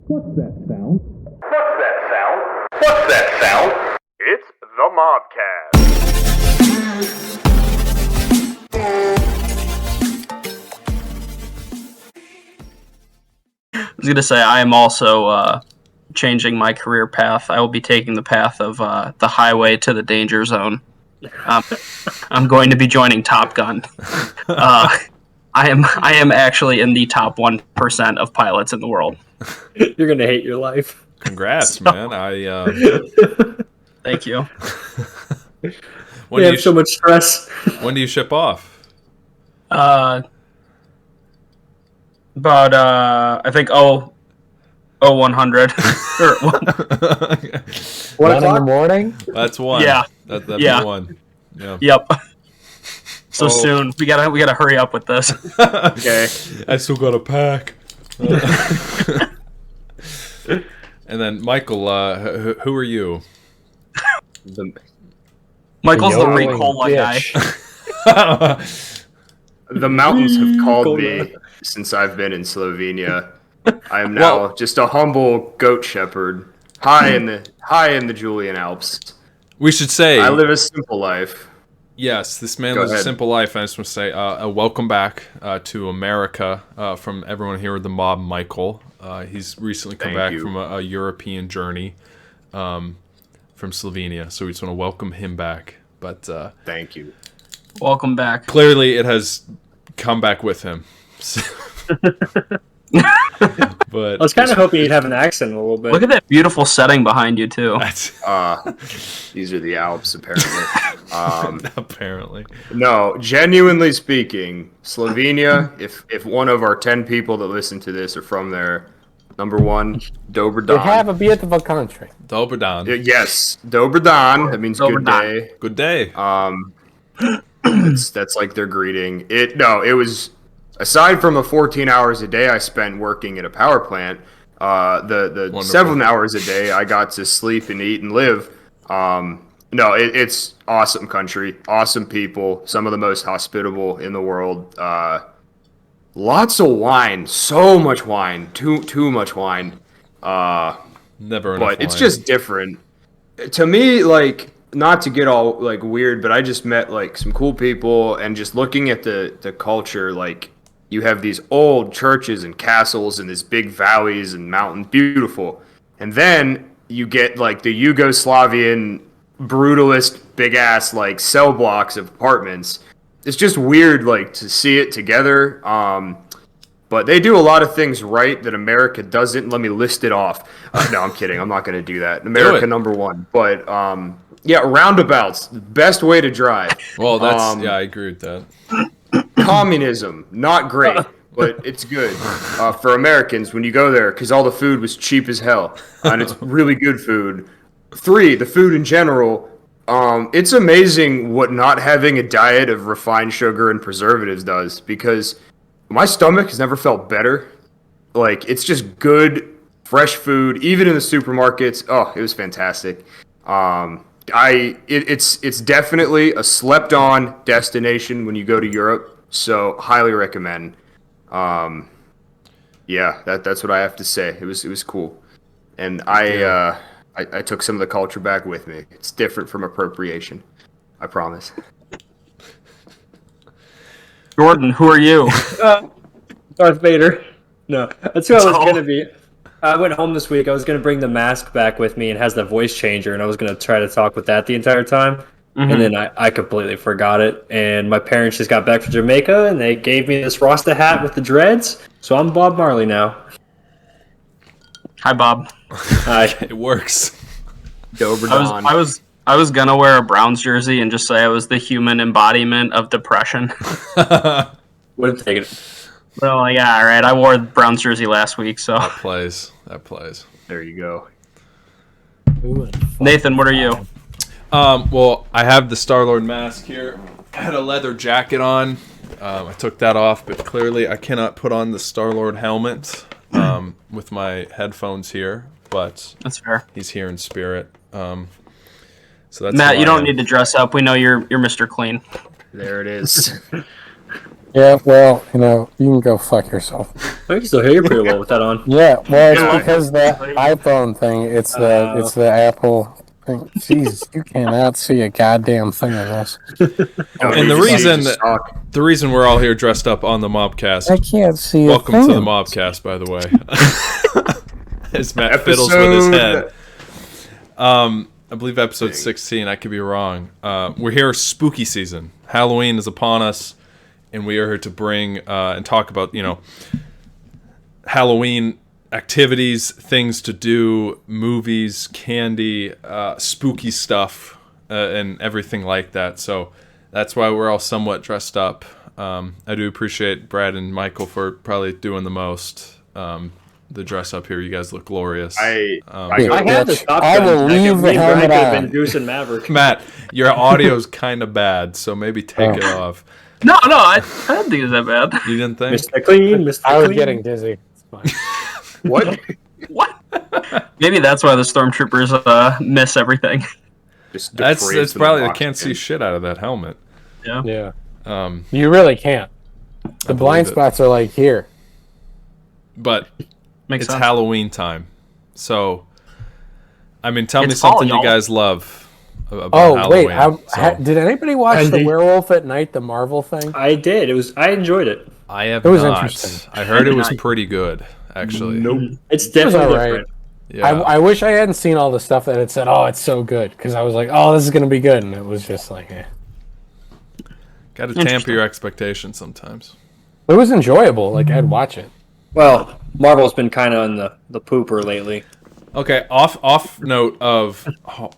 What's that sound? What's that sound? What's that sound? It's the MOBcast. I was going to say, I am also changing my career path. I will be taking the path of the highway to the danger zone. I'm going to be joining Top Gun. I am actually in the top 1% of pilots in the world. You're going to hate your life. Congrats, man. Thank you. You have so much stress. When do you ship off? About I think 100 or 1 in the morning? That's one. Yeah. That'd Yeah. be one. Yeah. Yep. So soon we gotta hurry up with this. Okay. I still got to pack. And then Michael, who are you? Michael's the yodeling Ricola guy. bitch. The mountains have called me since I've been in Slovenia. I am now just a humble goat shepherd, high in the Julian Alps. We should say, I live a simple life. yes, this man Go lives a ahead. simple life. I just want to say, welcome back to America from everyone here with the mob, Michael. He's recently come Thank back you. from a European journey from Slovenia, so we just want to welcome him back. But Thank you. Welcome back. clearly, it has come back with him. But I was kind of hoping you'd have an accent a little bit. Look at that beautiful setting behind you too. that's These are the Alps, apparently. apparently. No, genuinely speaking, Slovenia, if one of our 10 people that listen to this are from there, number one, Dober You have Dan. a beautiful country. Dober dan. Yes, Dober Dan. That means Dober good Dan. day. Good day. That's like their greeting. It was aside from the 14 hours a day I spent working at a power plant, the Wonderful. 7 hours a day I got to sleep and eat and live. It's awesome country, awesome people, some of the most hospitable in the world. Lots of wine, so much wine, too much wine. Never enough But it's wine. just different. To me, like, not to get all like weird, but I just met like some cool people, and just looking at the culture, like you have these old churches and castles and these big valleys and mountains, beautiful. And then you get like the Yugoslavian brutalist big ass like cell blocks of apartments. It's just weird like to see it together. But they do a lot of things right that America doesn't. Let me list it off. No, I'm kidding. I'm not going to do that. America it. number one. But yeah, roundabouts, the best way to drive. Well, that's I agree with that. Communism, not great, but it's good for Americans when you go there because all the food was cheap as hell, and it's really good food. 3, the food in general. It's amazing what not having a diet of refined sugar and preservatives does, because my stomach has never felt better. Like, it's just good, fresh food, even in the supermarkets. Oh, it was fantastic. It's definitely a slept-on destination when you go to Europe, so highly recommend. Yeah, that's what I have to say. It was cool, and I took some of the culture back with me. It's different from appropriation, I promise. Jordan, who are you? Darth Vader. No, that's who I was going to be. I went home this week. I was going to bring the mask back with me, and it has the voice changer, and I was going to try to talk with that the entire time. And then I completely forgot it. And my parents just got back from Jamaica, and they gave me this Rasta hat with the dreads. So I'm Bob Marley now. Hi, Bob. Hi. It works. Dober I was gonna wear a Browns jersey and just say I was the human embodiment of depression. Would have taken it. Well, like, yeah, all right. I wore the Browns jersey last week, so That plays. There you go. Nathan, what are you? Well, I have the Star-Lord mask here. I had a leather jacket on. I took that off, but clearly I cannot put on the Star-Lord helmet with my headphones here. But That's fair. he's here in spirit. So that's Matt, who you I don't am. need to dress up. We know you're Mr. Clean. There it is. Yeah, well, you can go fuck yourself. I can still hear you pretty well with that on. Yeah, well, it's Yeah. because the iPhone thing. It's the Apple thing. Jeez, you cannot see a goddamn thing of this. And the reason we're all here dressed up on the MOBcast. I can't see. Welcome a to thing. the MOBcast, by the way. As Matt fiddles with his head. I believe episode 16. I could be wrong. We're here spooky season. Halloween is upon us, and we are here to bring and talk about, Halloween activities, things to do, movies, candy, spooky stuff, and everything like that. So that's why we're all somewhat dressed up. I do appreciate Brad and Michael for probably doing the most. The dress up here, you guys look glorious. I have the Top I Gun will jacket. leave the Me and Brian helmet could have on. been Goose and Maverick. Matt, your audio's kind of bad, so maybe take it off. No, I didn't think it was that bad. You didn't think? Mr. Clean, Mr. I was Clean. getting dizzy. It's fine. What? What? Maybe that's why the stormtroopers miss everything. That's probably I can't see shit out of that helmet. Yeah, Um, you really can't. The blind believe it. spots are like here. but Makes it's sense. Halloween time, so I mean, tell me It's fall, something you y'all. guys love about Oh Halloween. wait, did anybody watch Andy. the Werewolf at Night, the Marvel thing? I did. I enjoyed it. I have It was not. interesting. I heard it was pretty good, actually. Nope. It's definitely all right. different. Yeah. I wish I hadn't seen all the stuff that it said. Oh, it's so good, because I was like, oh, this is gonna be good, and it was just like, eh. Got to tamper your expectations sometimes. It was enjoyable. Like I'd watch it. Well, Marvel's been kind of on the pooper lately. Okay, off note of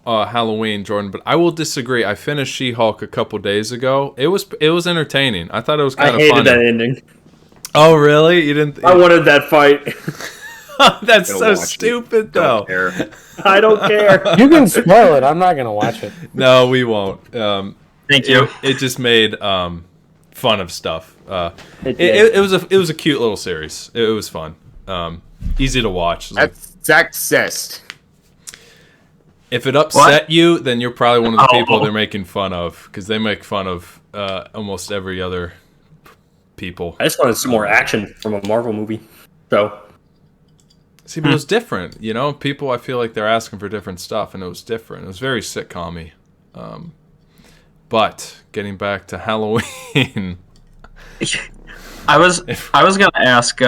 Halloween, Jordan, but I will disagree. I finished She-Hulk a couple days ago. It was entertaining. I thought it was I kind of hated funny. that ending. Oh, really? You didn't? I wanted that fight. That's Gonna so watch it. stupid, Don't though. care. I don't care. You can spoil it. I'm not gonna watch it. No, we won't. Thank you. It just made fun of stuff. It It was a cute little series. It was fun. Easy to watch. That's sexist. If it upset you, then you're probably one of the people they're making fun of, because they make fun of almost every other people. I just wanted some more action from a Marvel movie. So See, but it was different. People, I feel like they're asking for different stuff, and it was different. It was very sitcom-y. But getting back to Halloween, I was gonna ask,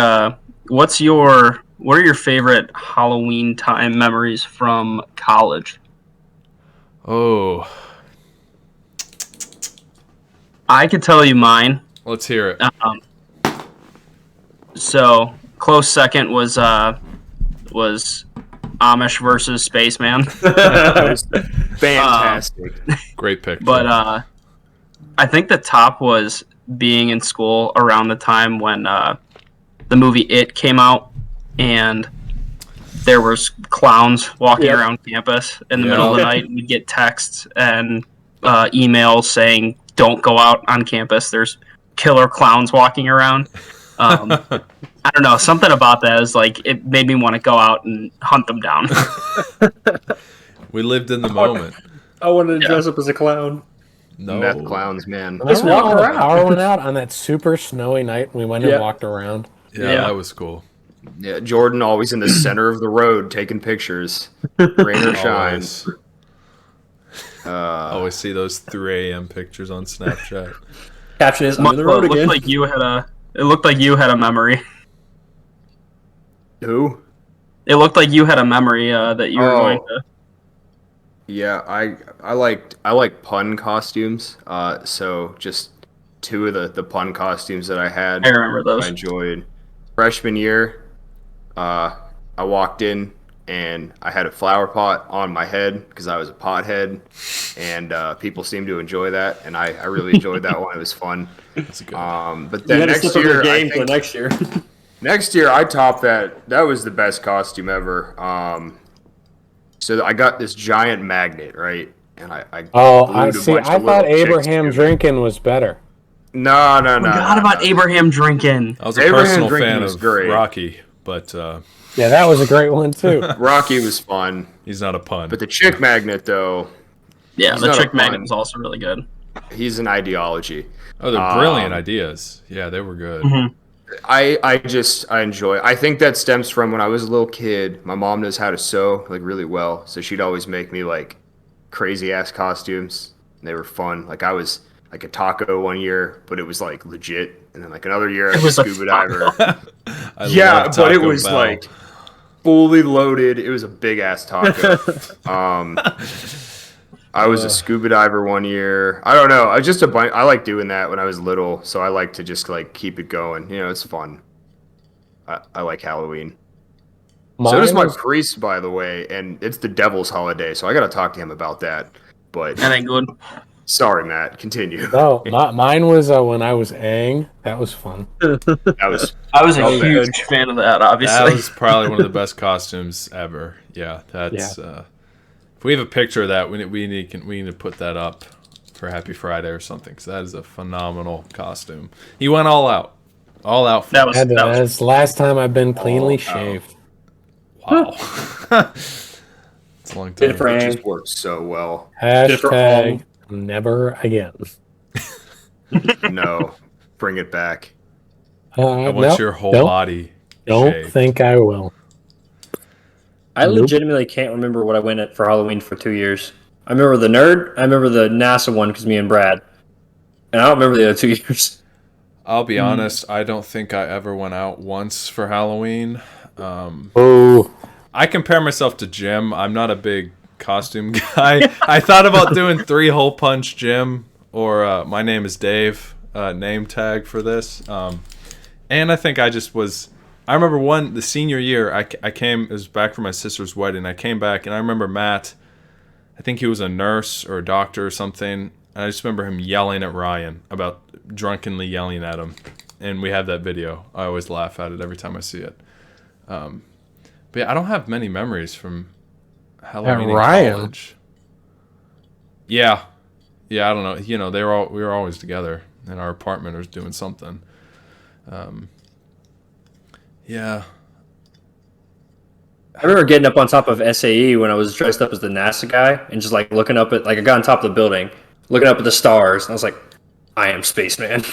what are your favorite Halloween time memories from college? oh, I could tell you mine. let's hear it. So close second was Amish versus Spaceman. Fantastic. Great pick. But I think the top was being in school around the time when the movie It came out, and there was clowns walking Yep. around campus in the Yeah. middle of the night. We'd get texts and emails saying, "Don't go out on campus. There's killer clowns walking around." I don't know. Something about that is like it made me want to go out and hunt them down. we lived in the moment. I wanted to dress up as a clown. No. Meth clowns, man. Just Remember walk when the around. power went out on that super snowy night. We went Yeah. and walked around. Yeah, Yeah. that was cool. Yeah, Jordan always in the center of the road taking pictures, rain or shine. Always see those 3 a.m. pictures on Snapchat. Caption is I'm on the It road looked again. like you had a memory. Who? It looked like you had a memory that you were Oh. going to. Yeah, I like pun costumes. So just two of the pun costumes that I had. I remember those. I enjoyed. Freshman year, I walked in and I had a flower pot on my head because I was a pothead, and people seemed to enjoy that, and I really enjoyed that one. It was fun. That's a good. But You then gotta next step up your year, I game for think, next year. next year I topped that. That was the best costume ever. So I got this giant magnet, right? And I Oh, glued I a see. bunch I of thought little chicks Abraham to it. drinking was better. No. Forgot about Abraham drinking. I was a Abraham personal Drinking fan was of great. Rocky, but Yeah, that was a great one too. Rocky was fun, he's not a pun. but the chick magnet though, Yeah, He's the not a chick magnet pun. was also really good. he's an ideology. Oh, they're brilliant ideas. Yeah, they were good. Mhm. I enjoy. I think that stems from when I was a little kid. My mom knows how to sew like really well, so she'd always make me like crazy ass costumes. And they were fun. Like I was like a taco one year, but it was like legit. And then like another year, I was a scuba diver. Yeah, love but it Taco was Bell. like fully loaded. It was a big ass taco. I was a scuba diver one year. I don't know. I just a bunch. I like doing that when I was little, so I like to just like keep it going. You know, it's fun. I like Halloween. So does my priest, by the way, and it's the devil's holiday, so I got to talk to him about that. But That ain't good. sorry, Matt. Continue. No, mine was when I was Aang. That was fun. That was I was a Okay. huge fan of that, obviously. That was probably one of the best costumes ever. Yeah, that's. If we have a picture of that, we need to put that up for Happy Friday or something, because that is a phenomenal costume. He went all out, For That was That's the last time I've been cleanly shaved. wow. It's a long time. it just worked so well. Hashtag never again. No, bring it back. I want your whole body. Don't shaved. think I will. I legitimately can't remember what I went at for Halloween for 2 years. I remember the nerd. I remember the NASA one because me and Brad. And I don't remember the other 2 years. I'll be honest. I don't think I ever went out once for Halloween. Oh, I compare myself to Jim. I'm not a big costume guy. I thought about doing 3-hole punch Jim or my name is Dave name tag for this. And I think I just was. I remember the senior year, I came, it was back for my sister's wedding. I came back, and I remember Matt, I think he was a nurse or a doctor or something. And I just remember him yelling at Ryan, drunkenly yelling at him. And we have that video. I always laugh at it every time I see it. But yeah, I don't have many memories from Halloween in Ryan? college. Yeah. Yeah, I don't know. You know, we were always together in our apartment or doing something. Yeah. I remember getting up on top of SAE when I was dressed up as the NASA guy and just like looking up at, like I got on top of the building, looking up at the stars. And I was like, I am spaceman.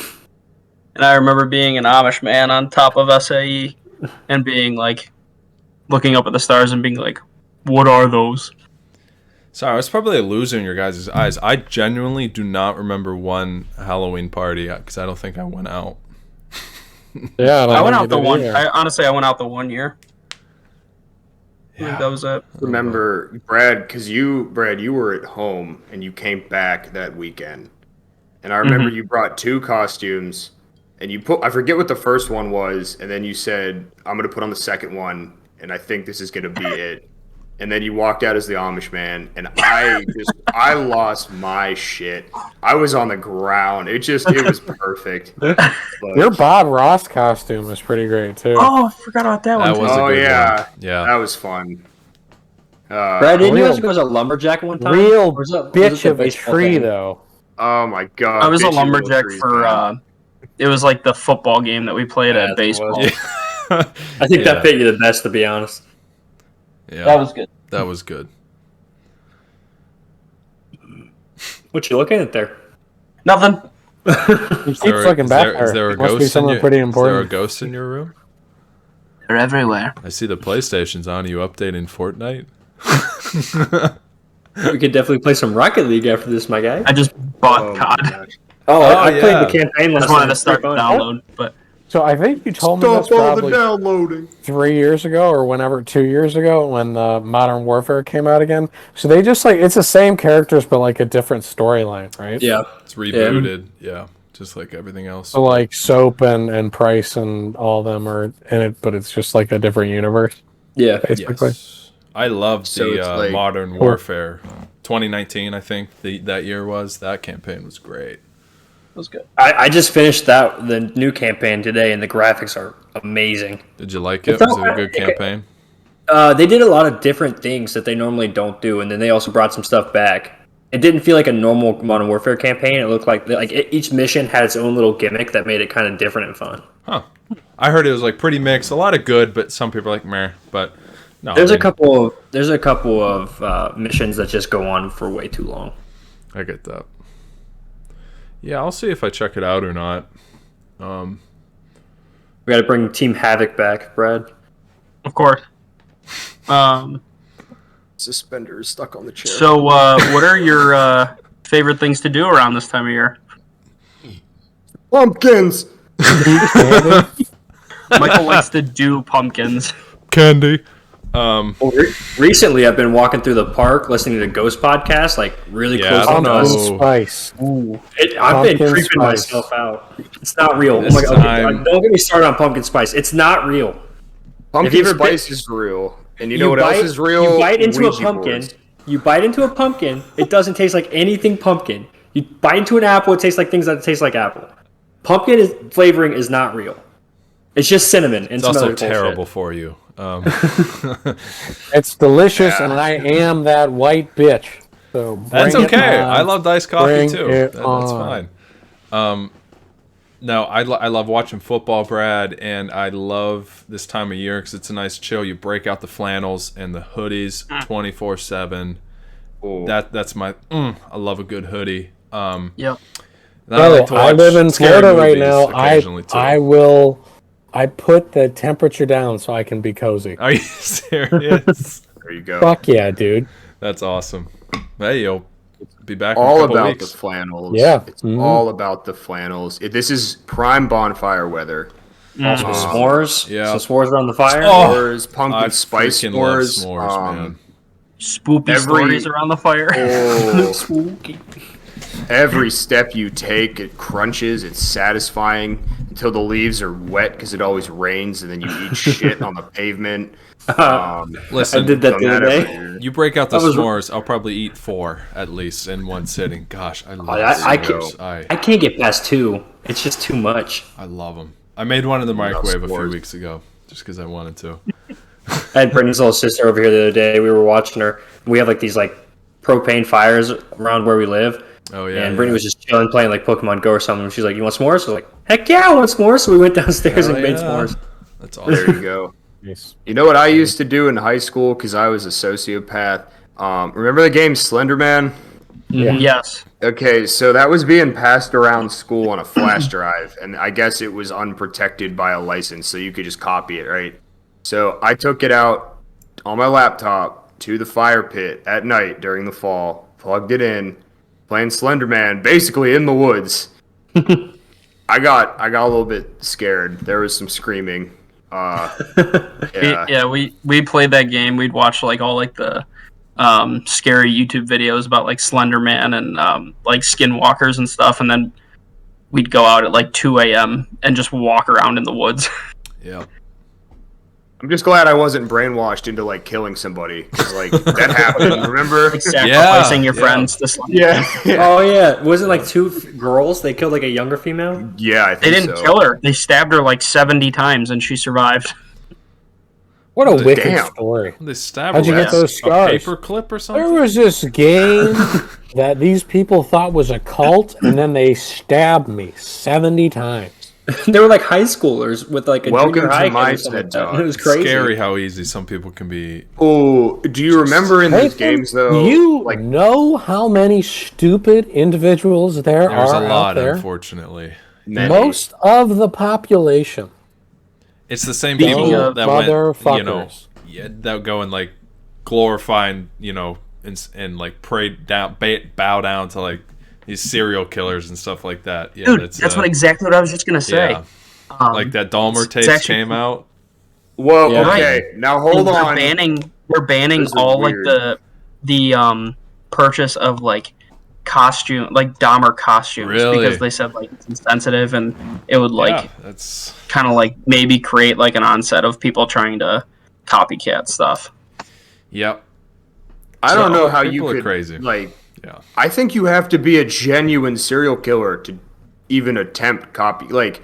And I remember being an Amish man on top of SAE and being like, looking up at the stars and being like, what are those? Sorry, I was probably a loser in your guys' eyes. I genuinely do not remember one Halloween party because I don't think I went out. yeah. I went out the one. I went out the 1 year. I think that was it. Remember, Brad, you were at home and you came back that weekend. And I remember you brought 2 costumes and I forget what the first one was, and then you said, I'm going to put on the second one, and I think this is going to be it. And then you walked out as the Amish man, and I lost my shit. I was on the ground. It was perfect. But, Your Bob Ross costume was pretty great too. Oh, I forgot about that one. That was a good one. Yeah. That was fun. Brad, didn't you guys go as a lumberjack one time? Real Or was it bitch the of a baseball tree thing? though. Oh my god! I was a bitchy little lumberjack trees, for. man. It was like the football game that we played at baseball. I think that fit you the best, to be honest. Yeah. That was good. That was good. What you looking at there? Nothing. He keeps looking back Is there a Must be ghost in something your, pretty Is there a important. ghost in your room? They're everywhere. I see the PlayStation's on. Are you updating Fortnite? We could definitely play some Rocket League after this, my guy. I just bought Oh my COD. gosh. I yeah. played the campaign I last just wanted night. to start the It's pretty fun. download, but So I think you told me this Stop all the probably downloading. 3 years ago or whenever 2 years ago when Modern Warfare came out again. So they just it's the same characters but like a different storyline, right? Yeah. It's rebooted. Yeah. Just like everything else. So like Soap and Price and all of them are in it, but it's just like a different universe, Yeah. basically. Yes. I love So the it's like- Modern Warfare 2019, I think that year was. That campaign was great. it was good. I just finished the new campaign today, and the graphics are amazing. Did you like it? Was it a good campaign? They did a lot of different things that they normally don't do, and then they also brought some stuff back. It didn't feel like a normal Modern Warfare campaign. It looked like each mission had its own little gimmick that made it kind of different and fun. Huh. I heard it was like pretty mixed. A lot of good, but some people are like meh. But no, There's I a mean, couple of missions that just go on for way too long. I get that. Yeah, I'll see if I check it out or not. We got to bring Team Havoc back, Brad. Of course. Suspenders stuck on the chair. So, what are your favorite things to do around this time of year? Pumpkins. Michael likes to do pumpkins. Candy. Well, recently, I've been walking through the park listening to Ghost podcasts, like really Yeah, close I to don't Pumpkin us. know. spice. I've been Pumpkin creeping spice. myself out. It's not real. This Oh my God, time- don't get me started on pumpkin spice. It's not real. Pumpkin Have you ever spice is real. And you know what else is real? You bite into Ouija a pumpkin. boards. You bite into a pumpkin. It doesn't taste like anything pumpkin. You bite into an apple. It tastes like things that taste like apple. Pumpkin flavoring is not real. It's just cinnamon and It's some also other bullshit. terrible for you. It's delicious, and I am that white bitch. So That's bring it okay. on. I love iced coffee Bring too. it That's on. fine. No, I love watching football, Brad, and I love this time of year because it's a nice chill. You break out the flannels and the hoodies 24/7. Ooh. That's my. I love a good hoodie. Yep. And Bro, like to I watch live in scary Florida right movies now. occasionally, too. I put the temperature down so I can be cozy. Are you serious? There you go. Fuck yeah, dude. That's awesome. Hey, you'll be back in a All couple about weeks. the flannels. Yeah. It's Mhm. all about the flannels. This is prime bonfire weather. Also, s'mores. yeah. Some s'mores around the fire. Oh, S'mores, pumpkin I spice freaking love s'mores. s'mores, man. Spoopy Every- stories around the fire. Oh, Spooky. every step you take, it crunches. It's satisfying until the leaves are wet because it always rains, and then you eat shit on the pavement. Listen, I did that done the other every day. year. you break out the That was- s'mores, I'll probably eat 4 at least in one sitting. Gosh, I love I s'mores. I can't get past 2. It's just too much. I love them. I made one in the microwave a few s'mores. weeks ago just because I wanted to. I had Brittany's little sister over here the other day. We were watching her. We have like these like propane fires around where we live. Oh yeah, And Brittany was just chilling, playing like Pokemon Go or something. She's like, "You want s'mores?" I was like, "Heck yeah, I want s'mores!" So we went downstairs Hell and made yeah. s'mores. That's There awesome. you go. Nice. You know what I used to do in high school because I was a sociopath? Remember the game Slender Man? Yes. Okay, so that was being passed around school on a flash drive, and I guess it was unprotected by a license, so you could just copy it, right? So I took it out on my laptop to the fire pit at night during the fall, plugged it in, playing Slender Man, basically in the woods. I got a little bit scared. There was some screaming. Yeah. We played that game. We'd watch like all like the scary YouTube videos about like Slender Man and like skinwalkers and stuff, and then we'd go out at like 2 a.m. and just walk around in the woods. Yeah. I'm just glad I wasn't brainwashed into like killing somebody because like that happened. Remember? Sacrificing your yeah. friends to Slender. Yeah. Oh yeah, wasn't it like 2 girls? They killed like a younger female. Yeah, I think They didn't so. kill her. They stabbed her like 70 times and she survived. What a wicked Damn. story. They stabbed How'd you her get with those a scars? paper clip or There something? was this game that these people thought was a cult, and then they stabbed me 70 times. They were like high schoolers with like a Welcome junior to high my kid or something like TED that. It was Talk. crazy. Scary how easy some people can be. Oh, do you remember in these Nathan, games though? you like know how many stupid individuals there There's are a lot, out there? unfortunately. many. Most of the population. It's the same Speaking people of that went, motherfuckers. that go and like glorifying, and like bow down to like these serial killers and stuff like that. Yeah, Dude, that's exactly what I was just gonna say. Yeah. Like that Dahmer it's tapes actually- came out. Whoa, Yeah. okay. Now hold we're on. banning Those are all weird. like the purchase of like costume, like Dahmer costumes, Really? because they said like it's insensitive and it would like Yeah, that's kind of like maybe create like an onset of people trying to copycat stuff. yep. I don't So, know how you people are could crazy. like. Yeah. I think you have to be a genuine serial killer to even attempt copy. Like,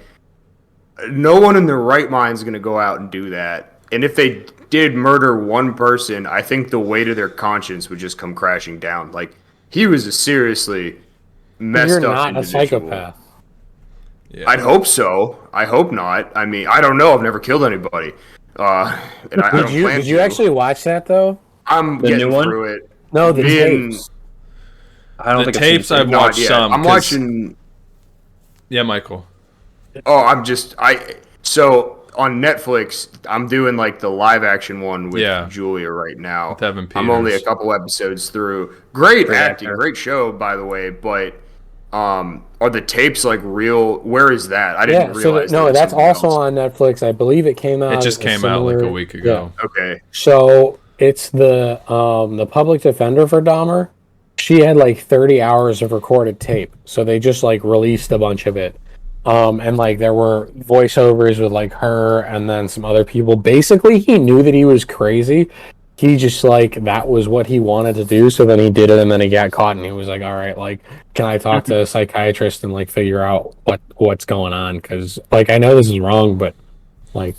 no one in their right mind is going to go out and do that. And if they did murder one person, I think the weight of their conscience would just come crashing down. Like, he was a seriously messed You're up not a individual. psychopath. Yeah. I'd hope so. I hope not. I mean, I don't know. I've never killed anybody. And I don't plan Did you to. actually watch that though? I'm The getting new one? through it. No, the Me and- tapes. I don't The think tapes I've I've seen watched Not yet. some. I'm 'cause- watching. Yeah, Michael. Oh, I'm just So on Netflix, I'm doing like the live action one with Yeah. Julia right now. With Evan I'm only a Peters. couple episodes through. Great acting, actor. great show, by the way. But are the tapes like real? Where is that? I didn't Yeah, so realize. no, that was that's something also else. on Netflix. I believe it came out. It just a came out like a similar- week ago. Okay. So it's the public defender for Dahmer. She had like 30 hours of recorded tape, so they just like released a bunch of it. And like there were voiceovers with like her and then some other people. Basically, he knew that he was crazy. He just like that was what he wanted to do, so then he did it, and then he got caught, and he was like, "All right, like, can I talk to a psychiatrist and like figure out what's going on? Because like I know this is wrong, but like."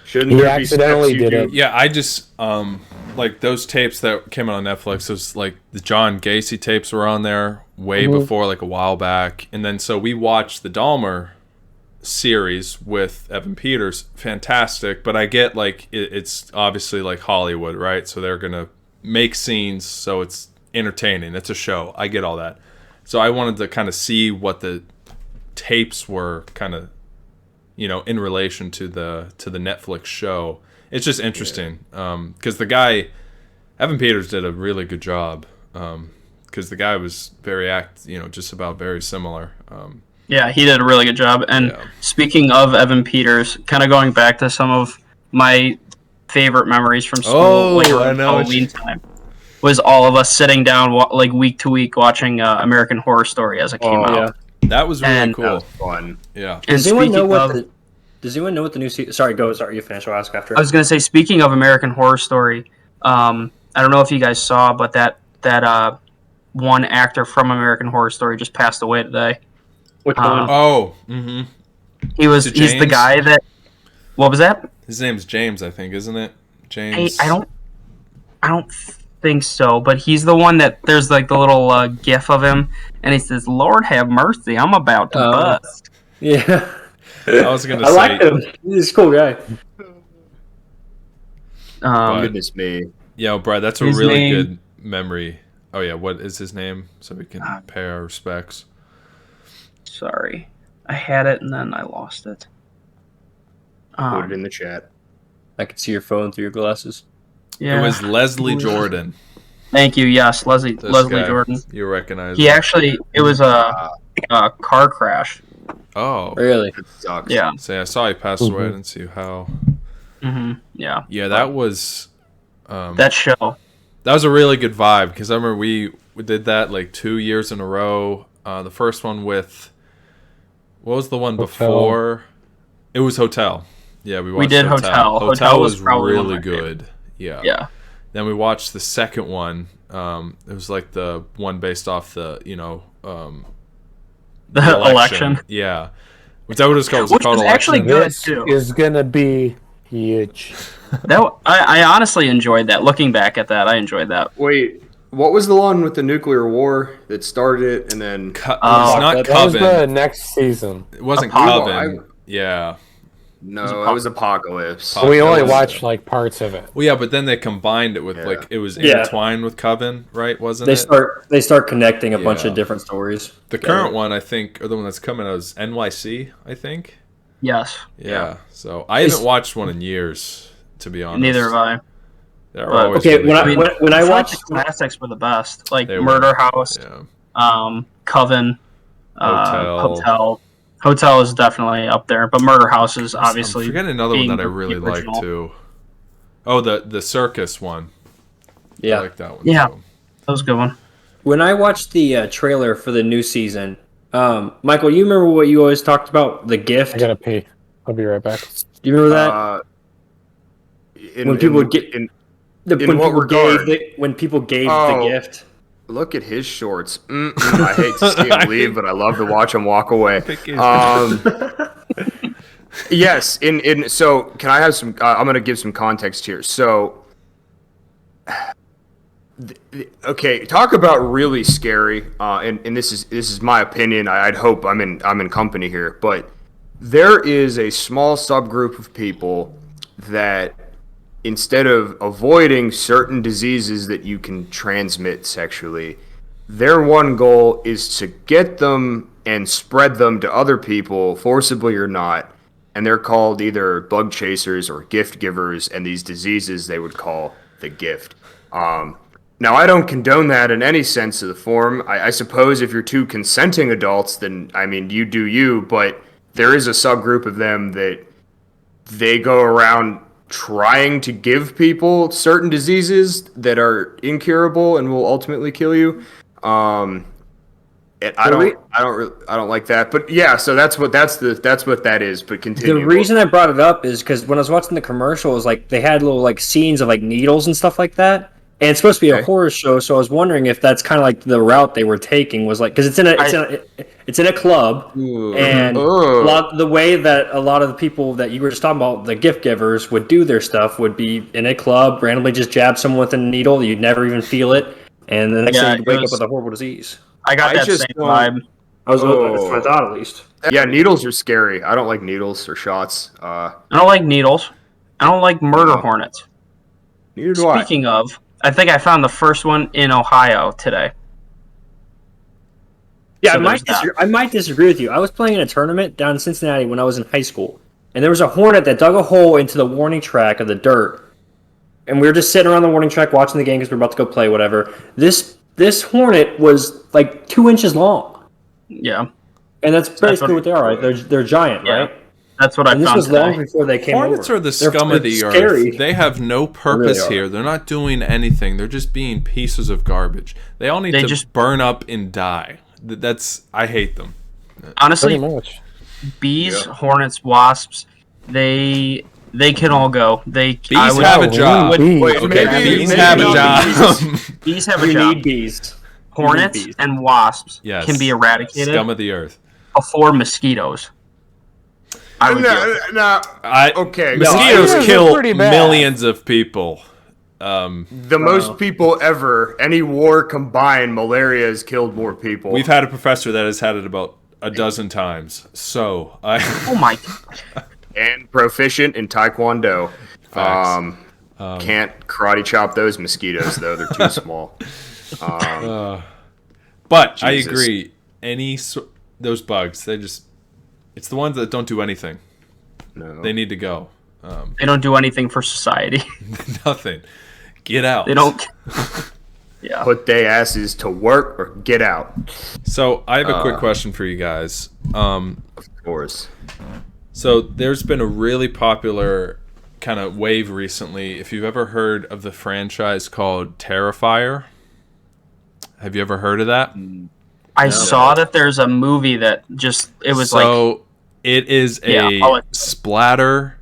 Shouldn't He there be steps accidentally you did do? it. Yeah, I just like those tapes that came out on Netflix. Those like the John Gacy tapes were on there way before, like a while back, and then so we watched the Dahmer series with Evan Peters. Fantastic, but I get like it's obviously like Hollywood, right? So they're gonna make scenes, so it's entertaining. It's a show. I get all that. So I wanted to kind of see what the tapes were, kind of, you know, in relation to the Netflix show. It's just interesting because the guy Evan Peters did a really good job because the guy was just about very similar. Yeah, he did a really good job. And Yeah. speaking of Evan Peters, kind of going back to some of my favorite memories from school, Oh, later I on know what Halloween time, was all of us sitting down like week to week watching American Horror Story as it came out. That was really And- That cool. was fun. Yeah. And Does anyone know speaking what of, the? Does anyone know what the new season? Sorry, go. Sorry, you finish. I'll ask after. I was going to say, speaking of American Horror Story, I don't know if you guys saw, but that one actor from American Horror Story just passed away today. Which one? Oh, mm-hmm. He's the James? guy that. What was that? His name's James, I think, isn't it? James. I don't think so, but he's the one that there's like the little gif of him, and he says, "Lord have mercy, I'm about to bust." Yeah, I was gonna I say. like him. He's a cool guy. But- Goodness me. Yo, Brad, that's a His really name- good memory. Oh yeah, what is his name? So we can pay our respects. Sorry, I had it and then I lost it. Put it in the chat. I can see your phone through your glasses. Yeah. It was Leslie Jordan. Thank you. Yes, Leslie This Leslie guy. Jordan. You recognize He him. actually it was a car crash. Oh. Really? That sucks. Yeah. Say I saw he passed away. I didn't see how. Yeah. Yeah, that was That show. that was a really good vibe because I remember we did that like 2 years in a row. The first one with what was the one Hotel. before? It was Hotel. Yeah, we watched did Hotel. Hotel was probably one of really my good. Yeah. Yeah. Then we watched the second one. It was like the one based off the The election. Yeah. Was that what it's called? Which was actually Election? good This too. is gonna be huge. I honestly enjoyed that. Looking back at that, I enjoyed that. Wait, what was the one with the nuclear war that started it and then? It's not That was the Coven. next season. It wasn't Apollo. Coven. Yeah. No, it was Apocalypse. Oh, We that only was- watched like parts of it. Well, yeah, but then they combined it with Yeah. like it was Yeah. intertwined with Coven, right? Wasn't They it? start connecting a bunch Yeah. of different stories. The current one, I think, or the one that's coming out is NYC, I think. Yes. Yeah. So I haven't watched one in years, to be honest. Neither have I. They're But- always Okay, really when I good. when I feel like watched the classics were the best, like They were. Murder House, Yeah. Coven, Hotel. Hotel is definitely up there, but Murder House is obviously. I'm forgetting another one being that I the really like original. too. Oh, the circus one. I yeah, like that one. Yeah. too. That was a good one. when I watched the trailer for the new season, Michael, you remember what you always talked about, the gift? I gotta pee. I'll be right back. Do you remember that? When people get- in, when in what people regard? when people gave Oh. the gift. look at his shorts. I hate to see him leave, but I love to watch him walk away. Yes, so can I have some? I'm going to give some context here. So, okay, talk about really scary. And this is my opinion. I'd hope I'm in company here, but there is a small subgroup of people that, instead of avoiding certain diseases that you can transmit sexually, their one goal is to get them and spread them to other people, forcibly or not. and they're called either bug chasers or gift givers, and these diseases they would call the gift. Now, I don't condone that in any sense of the form. I suppose if you're two consenting adults, then, I mean, you do you, but there is a subgroup of them that they go around trying to give people certain diseases that are incurable and will ultimately kill you. And I don't like that. But yeah, so that's what that is. But continue. The reason I brought it up is because when I was watching the commercials, like they had little like scenes of like needles and stuff like that. And it's supposed to be a horror show, so I was wondering if that's kind of like the route they were taking was like because it's in a club, and the way that a lot of the people that you were just talking about, the gift givers, would do their stuff would be in a club, randomly just jab someone with a needle, you'd never even feel it, and the next thing you'd wake up with a horrible disease. I got that same vibe. That's what I thought, at least. Yeah, needles are scary. I don't like needles or shots. I don't like needles. I don't like murder hornets. Neither do I. Speaking of, I think I found the first one in Ohio today. Yeah, So I might disagree with you. I was playing in a tournament down in Cincinnati when I was in high school, and there was a hornet that dug a hole into the warning track of the dirt. And we were just sitting around the warning track watching the game because we were about to go play, whatever. This hornet was like 2 inches long. Yeah. And that's basically what they are, right? They're giant, right? That's what I found. This was today. long before they came Hornets over. are the scum of the scary. earth. They have no purpose really here. They're not doing anything. They're just being pieces of garbage. They all need to just burn up and die. I hate them. Honestly, Pretty much. bees, hornets, wasps, they can all go. Bees have a job. Bees have a job. Bees have a We job. need bees. Hornets and wasps Yes. can be eradicated Scum of the earth. before mosquitoes. I would do. Okay. Mosquitoes They're kill pretty bad. millions of people. The most people ever, any war combined, malaria has killed more people. We've had a professor that has had it about a dozen times. So Oh my god. and proficient in Taekwondo. Facts. Can't karate chop those mosquitoes though; they're too small. But I Jesus. agree. Those bugs, it's the ones that don't do anything. No. They need to go. They don't do anything for society. Nothing. Get out. They don't. Yeah. Put their asses to work or get out. So I have a quick question for you guys. Of course. So there's been a really popular kind of wave recently. If you've ever heard of the franchise called Terrifier, have you ever heard of that? I saw that there's a movie that it was like. It is a splatter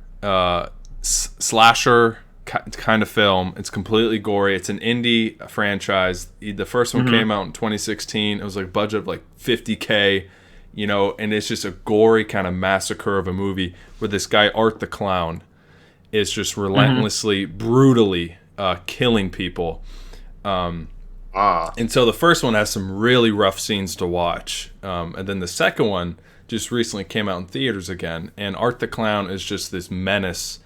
slasher kind of film. It's completely gory. It's an indie franchise. The first one came out in 2016. It was like a budget of like $50K, and it's just a gory kind of massacre of a movie where this guy Art the Clown is just relentlessly, brutally killing people. And so the first one has some really rough scenes to watch. And then the second one just recently came out in theaters again. And Art the Clown is just this menace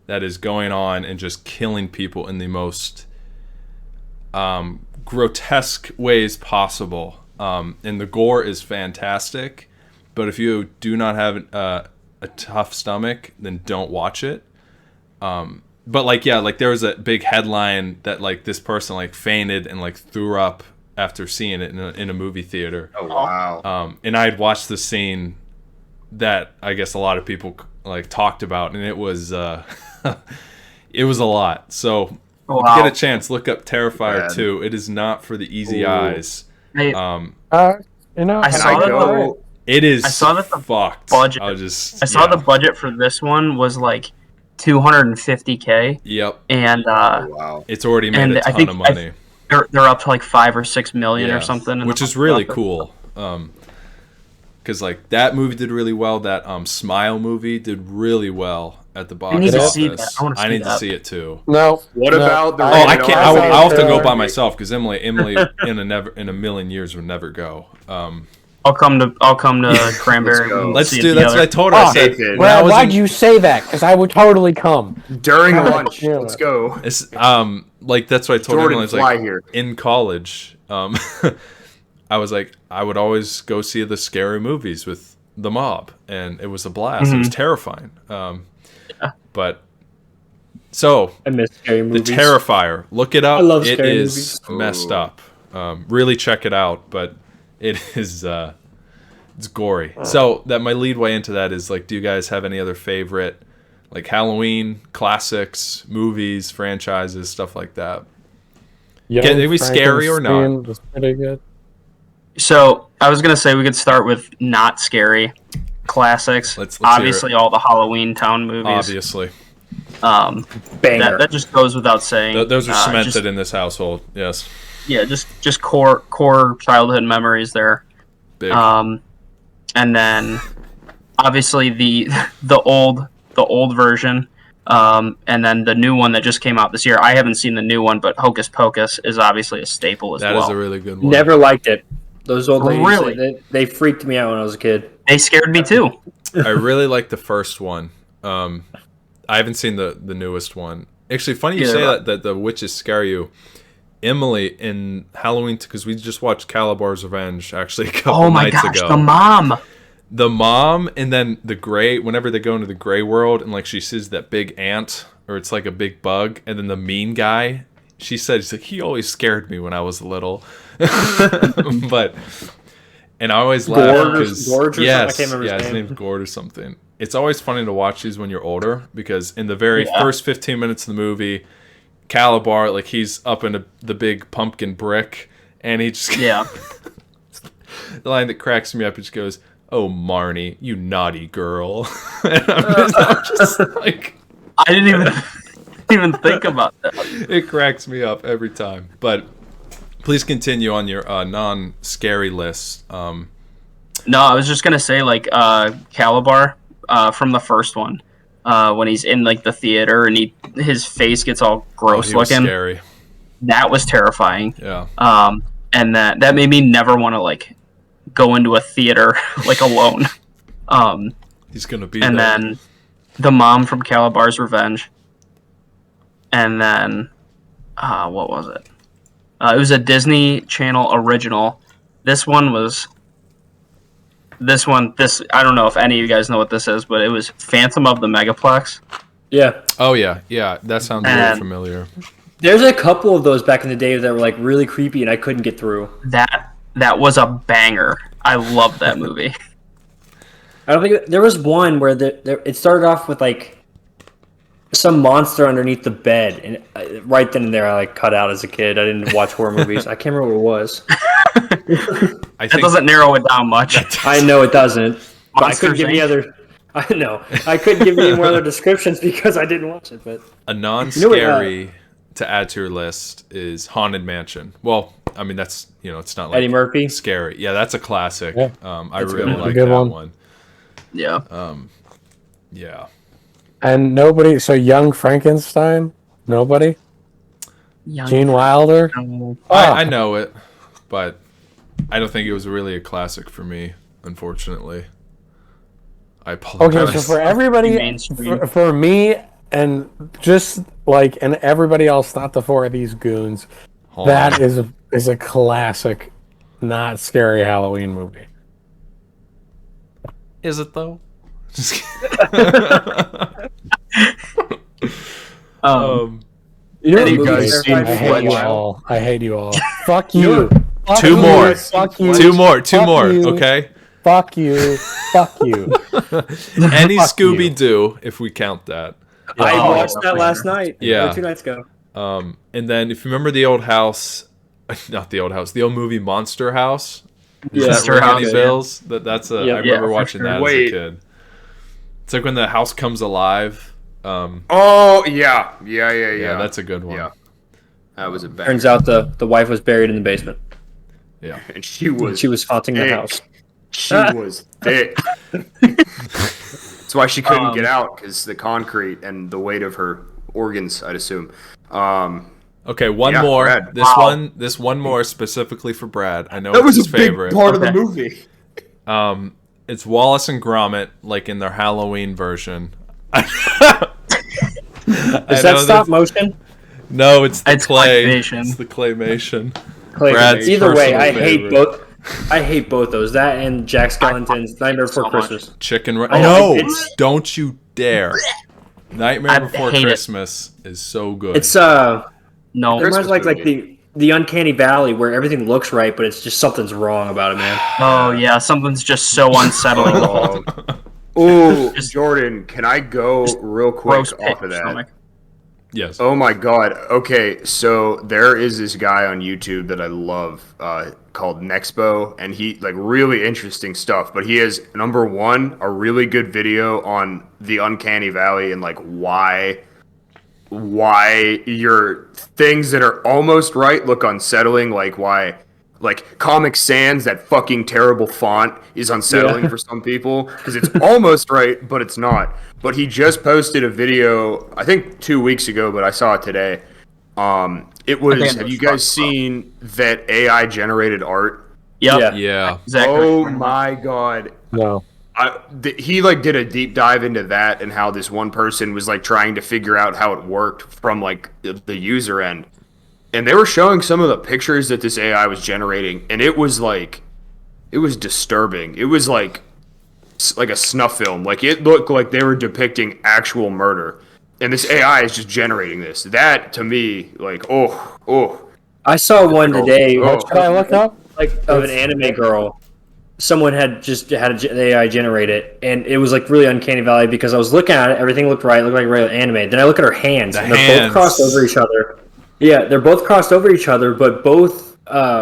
that is going on and just killing people in the most grotesque ways possible. And the gore is fantastic. But if you do not have a tough stomach, then don't watch it. But there was a big headline that like this person like fainted and like threw up after seeing it in a movie theater. Oh wow! And I had watched the scene that I guess a lot of people like talked about, and it was it was a lot. So if you get a chance, look up Terrifier 2. It is not for the easy eyes. I saw that. It is. I saw that the fucked. budget. I saw the budget for this one was like $250K. Yep. And Wow! It's already made a ton of money. They're up to like 5 or 6 million or something, which is really cool. Because like that movie did really well. That Smile movie did really well at the box need to office. see that. I need to see it too. No. What about the? Oh, I can't. I'll have to go by myself because Emily in a million years would never go. I'll come to Cranberry. Let's see it do. That's what I told her. I said, Well, why'd you say that? Because I would totally come. During lunch. Yeah. Let's go. It's like that's what I told Jordan, her. It's fly like here. in college. I was like, I would always go see the scary movies with The Mob, and it was a blast. It was terrifying. But so I miss scary movies. The Terrifier, look it up. I love it scary is movies. messed up. Really check it out, but it is it's gory. So that my lead way into that is like, do you guys have any other favorite like Halloween classics, movies, franchises, stuff like that? Can they be scary or not? Was pretty good. So I was gonna say we could start with not scary classics. Let's Obviously, all the Halloween Town movies. Obviously, Banger. that just goes without saying. those are cemented in this household. Yes. Yeah, just core childhood memories there. Big. And then obviously the old version, and then the new one that just came out this year. I haven't seen the new one, but Hocus Pocus is obviously a staple as well. That is a really good one. Never liked it. Those old ladies, Really? they freaked me out when I was a kid. They scared me too. I really like the first one. I haven't seen the newest one. Actually, funny you say that the witches scare you. Emily in Halloween, because we just watched Calabar's Revenge actually a couple nights ago. The mom, and then the gray. Whenever they go into the gray world, and like she sees that big ant, or it's like a big bug, and then the mean guy. She said, "He's like, he always scared me when I was little," but and I always laugh because yes, I can't remember his name's Gord or something. It's always funny to watch these when you're older because in the very first 15 minutes of the movie, Calabar, like he's up in the big pumpkin brick, and he just the line that cracks me up, it just goes, "Oh Marnie, you naughty girl," and I'm just like, I didn't even think about that. It cracks me up every time. But please continue on your non-scary list. No, I was just gonna say like Calabar from the first one. When he's in like the theater and his face gets all gross looking. Scary. That was terrifying. Yeah. And that made me never want to like go into a theater like alone. He's gonna be. And there. then the mom from Calabar's Revenge. And then what was it? It was a Disney Channel original. This I don't know if any of you guys know what this is, but it was Phantom of the Megaplex. Yeah. Oh yeah. That sounds really familiar. There's a couple of those back in the day that were like really creepy and I couldn't get through. That was a banger. I loved that movie. I don't think there was one where it started off with like some monster underneath the bed, and right then and there I like cut out as a kid. I didn't watch horror movies. I can't remember what it was. That doesn't narrow it down much. I know it doesn't. But I couldn't give Inc. any other. I know. I couldn't give you any more other descriptions because I didn't watch it. But a non-scary to add to your list is Haunted Mansion. Well, I mean that's it's not like Eddie Murphy scary. Yeah, that's a classic. Yeah. I really like that one. Yeah. Yeah. And nobody. So Young Frankenstein. Nobody. Gene Wilder. I know it, but I don't think it was really a classic for me. Unfortunately, I apologize. Okay, so for everybody, for me, and just like and everybody else, not the four of these goons, that is a classic, not scary Halloween movie. Is it though? Just kidding. I hate you all. Fuck you. Two more. Fuck you. Two more. You. Okay. Fuck you. Fuck you. Any Scooby-Doo, if we count that. I watched that last night. Yeah. 2 nights ago. And then if you remember the old house, not the old house, the old movie Monster House. Does that ring any bells? That's I remember watching that as a kid. It's like when the house comes alive. Oh yeah. That's a good one. Yeah, that was a bad. Turns out the wife was buried in the basement. Yeah, and she was haunting the house. She was thick. That's why she couldn't get out, because the concrete and the weight of her organs, I'd assume. Okay, one more. Brad. This one more specifically for Brad. I know that was his a favorite. Big part of the movie. It's Wallace and Gromit, like in their Halloween version. Is that stop motion? No, it's clay. Claymation. It's the claymation. Either way, I hate both. I hate both those. That and Jack Skellington's Nightmare Before so much. Christmas. Chicken Run. Oh, No, it's- don't you dare. Nightmare I Before hate it. Christmas is so good. It's No, it reminds me like the Uncanny Valley where everything looks right, but it's just something's wrong about it, man. oh yeah, something's just so unsettling. the whole Oh, Just- Jordan, can I go real quick Gross pit off of that? stomach. yes. Oh my god. Okay, so there is this guy on YouTube that I love called Nexpo, and he like really interesting stuff. But he has number one a really good video on the Uncanny Valley and like why your things that are almost right look unsettling, like why. Like Comic Sans, that fucking terrible font is unsettling for some people because it's almost right, but it's not. But he just posted a video, I think 2 weeks ago, but I saw it today. It was. Have you guys seen that AI generated art? Yep. Yeah. Yeah. Exactly. Oh my god! No. He like did a deep dive into that and how this one person was like trying to figure out how it worked from like the user end. And they were showing some of the pictures that this AI was generating, and it was disturbing. It was like a snuff film. Like it looked like they were depicting actual murder, and this AI is just generating this. That to me, like, oh. I saw one today, Oh. Should I look up? like of an anime girl. Someone had just had an AI generate it, and it was like really Uncanny Valley because I was looking at it, everything looked right, looked like regular anime. Then I look at her hands, and they're both crossed over each other. Yeah, they're both crossed over each other, but both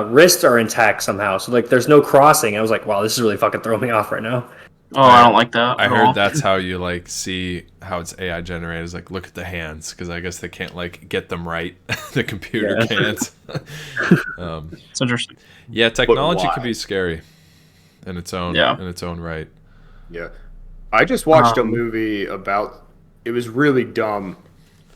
wrists are intact somehow. So like, there's no crossing. I was like, wow, this is really fucking throwing me off right now. Oh, I don't like that. I at heard all. that's how you like see how it's AI generated. Is like look at the hands because I guess they can't like get them right. The computer Yeah. can't. It's interesting. Yeah, technology why? can be scary in its own right. Yeah. I just watched a Um, movie about. It was really dumb.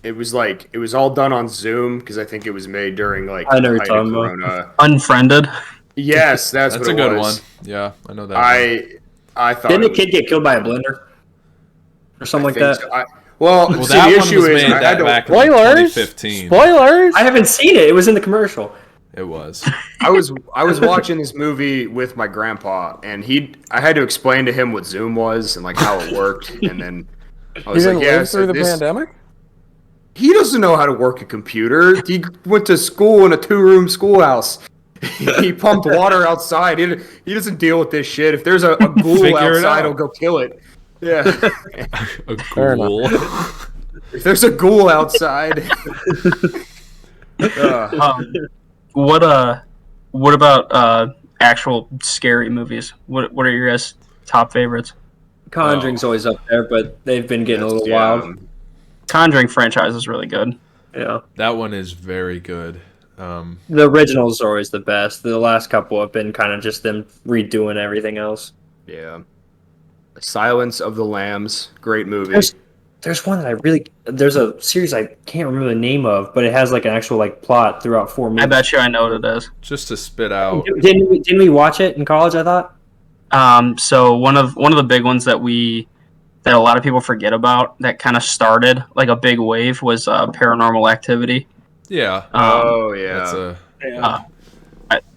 It was like it was all done on Zoom because I think it was made during like I know the what height you're of talking Corona. Unfriended. Yes, that's That's what a it good was. one. Yeah, I know that. I thought. Didn't it a kid get killed by a blender or something like that? so. Well, Well, see, that the one issue was is made I that had to. back in like, Spoilers. 2015. Spoilers. I haven't seen it. It was in the commercial. It was. I was watching this movie with my grandpa, and I had to explain to him what Zoom was and like how it worked, and then I You was didn't like, "Yeah, live so through the this." pandemic. He doesn't know how to work a computer. He went to school in a 2-room schoolhouse. He pumped water outside. He doesn't deal with this shit. If there's a ghoul Figure it outside, out. he'll go kill it. Yeah. A Fair enough. ghoul. If there's a ghoul outside. What about actual scary movies? What are your guys' top favorites? Conjuring's always up there, but they've been getting a little Yeah. wild. Conjuring franchise is really good. Yeah. That one is very good. The originals are always the best. The last couple have been kind of just them redoing everything else. Yeah. Silence of the Lambs. Great movie. There's one that there's a series I can't remember the name of, but it has like an actual like plot throughout 4 movies. I bet you I know what it is. Just to spit out. Didn't we watch it in college? I thought. So one of the big ones that a lot of people forget about that kind of started like a big wave was Paranormal Activity. Yeah. Oh yeah. That's a.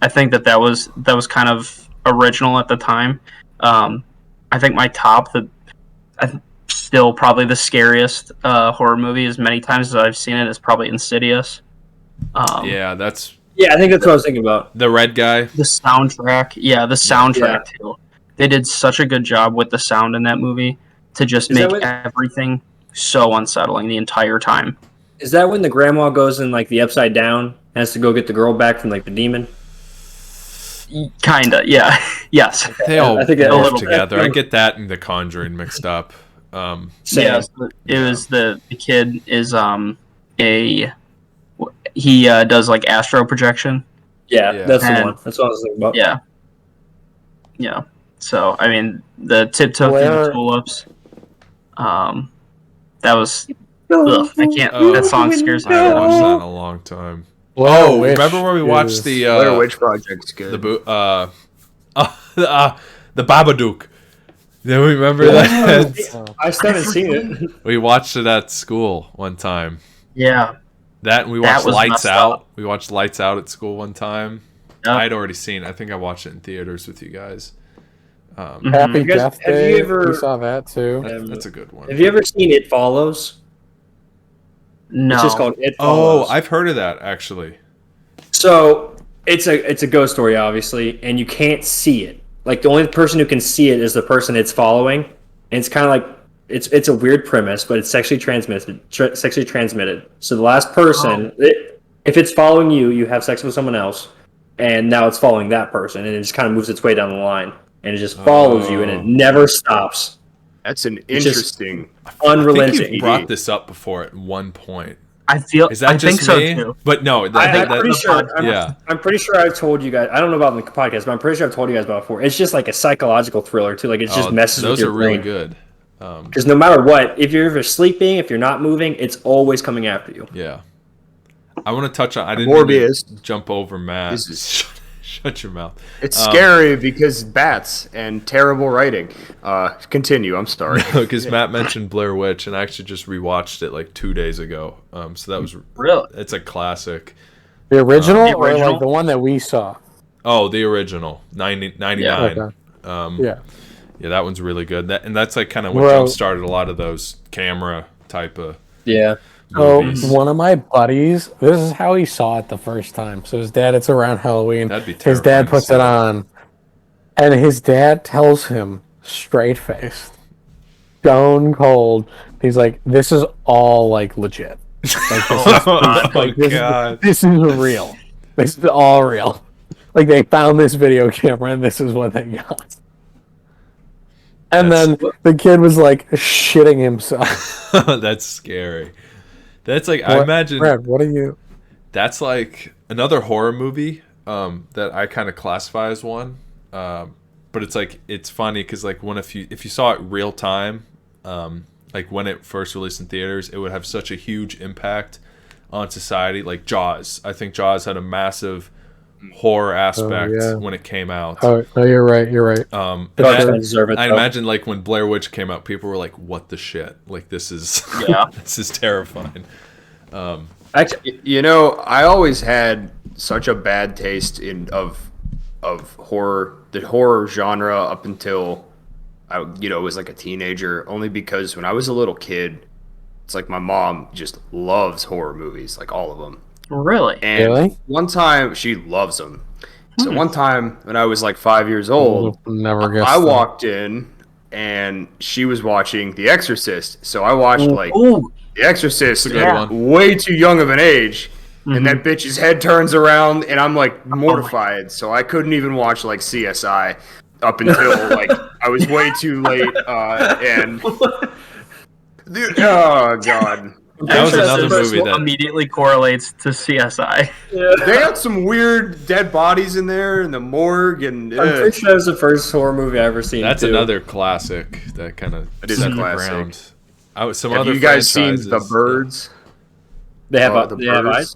I think that was kind of original at the time. I think my top still probably the scariest horror movie as many times as I've seen it is probably Insidious. Yeah, that's Yeah, I think that's what I was thinking about. the red guy. The soundtrack, the soundtrack too. They did such a good job with the sound in that movie to just Is that make what- everything so unsettling the entire time. Is that when the grandma goes in like the upside down, has to go get the girl back from like the demon? Kinda, yeah, yes. They all I think that- morph a little together. I get that and the Conjuring mixed up. Same. Yeah, it was the kid is he does like astro projection. Yeah, Yeah. that's the And- one. That's what I was thinking about. Yeah. So I mean, the tiptoe through the tulips. That was. Ugh, I can't. Oh. That song scares I me. haven't watched that in a long time. Blair Witch remember where we watched is- the Blair Witch Project's good. the Babadook? Do we remember that? I still haven't seen it. We watched it at school one time. Yeah, That and we That watched was Lights messed Out. up. We watched Lights Out at school one time. I'd already seen. I think I watched it in theaters with you guys. Happy You guys- Death have Day. you ever- We saw that too. That's a good one. Have you ever seen It Follows? No. It's just called It Oh, Follows. I've heard of that actually. So it's a ghost story, obviously, and you can't see it. Like the only person who can see it is the person it's following, and it's kind of like it's a weird premise, but it's sexually transmitted. So the last person, if it's following you, you have sex with someone else, and now it's following that person, and it just kind of moves its way down the line, and it just follows you, and it never stops. That's an It's just interesting. I think unrelenting. you brought this up before at one point. I feel. Is that I just think so me? too. But no, I'm that, pretty sure. yeah. I'm pretty sure I've told you guys. I don't know about the podcast, but I'm pretty sure I've told you guys about it before. It's just like a psychological thriller too. Like it just messes with those your are really brain. good. Because no matter what, if you're ever sleeping, if you're not moving, it's always coming after you. Yeah. I want to touch on. I didn't mean Morbius. to jump over Matt. This is- Shut your mouth. It's scary because bats and terrible writing. Continue. I'm sorry. Because Matt mentioned Blair Witch, and I actually just rewatched it like 2 days ago. So that was Really? It's a classic. The original, The or original? like the one that we saw? Oh, the original 99. Okay. Yeah. Yeah, that one's really good. And that's like kind of what Bro. jump started a lot of those camera type of Yeah. So movies. one of my buddies, this is how he saw it the first time. So his dad, it's around Halloween. That'd be His terrifying dad to puts see. it on, and his dad tells him straight faced, stone cold. He's like, "This is all like legit. Like this is like, this, God. this is real. This is all real. Like they found this video camera, and this is what they got." And then the kid was like shitting himself. That's scary. That's like I imagine Brad, what are you? that's like another horror movie that I kind of classify as one. But it's like it's funny because like if you saw it real time, like when it first released in theaters, it would have such a huge impact on society. Like Jaws, I think Jaws had a massive horror aspect yeah. when it came out. Oh no, you're right. You're right. And Jaws that- doesn't deserve it, I though. imagine like when Blair Witch came out, people were like, "What the shit? Like this is Yeah. this is terrifying." Actually, You know, I always had such a bad taste of horror, the horror genre up until I was like a teenager. Only because when I was a little kid, it's like my mom just loves horror movies, like all of them. Really? And Really? one time she loves them. So one time when I was like 5 years old, Never guessed. I that. walked in and she was watching The Exorcist. So I watched like Ooh. The Exorcist good at one. way too young of an age. And that bitch's head turns around and I'm like mortified. So I couldn't even watch like CSI up until like I was way too late. And dude, oh god. That was another First movie one that immediately correlates to CSI. They had some weird dead bodies in there in the morgue and I'm pretty sure that was the first horror movie I ever seen. that's too. another classic that kind of It is a set the classic. ground. Some Have other you guys seen franchises- The Birds? They have The they have Birds? eyes.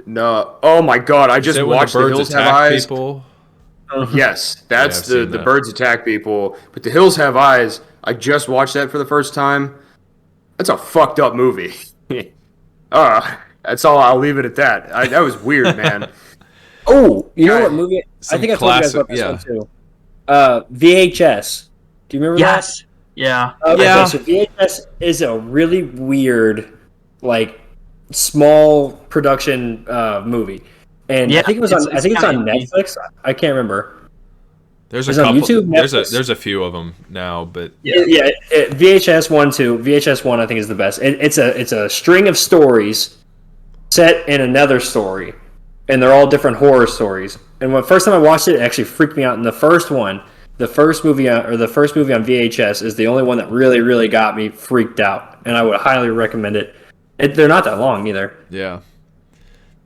No. Oh my god, I Is just it when watched The birds Hills Have attack Eyes. people? Yes, that's I've the seen that. birds attack people. But The Hills Have Eyes, I just watched that for the first time. That's a fucked up movie. That's all. I'll leave it at that. That was weird, man. Oh, you know God. what movie? I Some think I told you guys about classic- this one too. VHS. Do you remember Yes. Yeah. that? Okay, Yeah. so VHS is a really weird, like, small production movie, and Yeah, I think it was it's- on. I it's think it's on kinda neat. Netflix. I can't remember. There's Is a it on couple. YouTube, Netflix? There's a few of them now, but VHS 1, 2. VHS 1, I think, is the best. It's a string of stories set in another story, and they're all different horror stories. And when first time I watched it, it actually freaked me out. And the first movie on VHS is the only one that really, really got me freaked out, and I would highly recommend it. They're not that long either. yeah.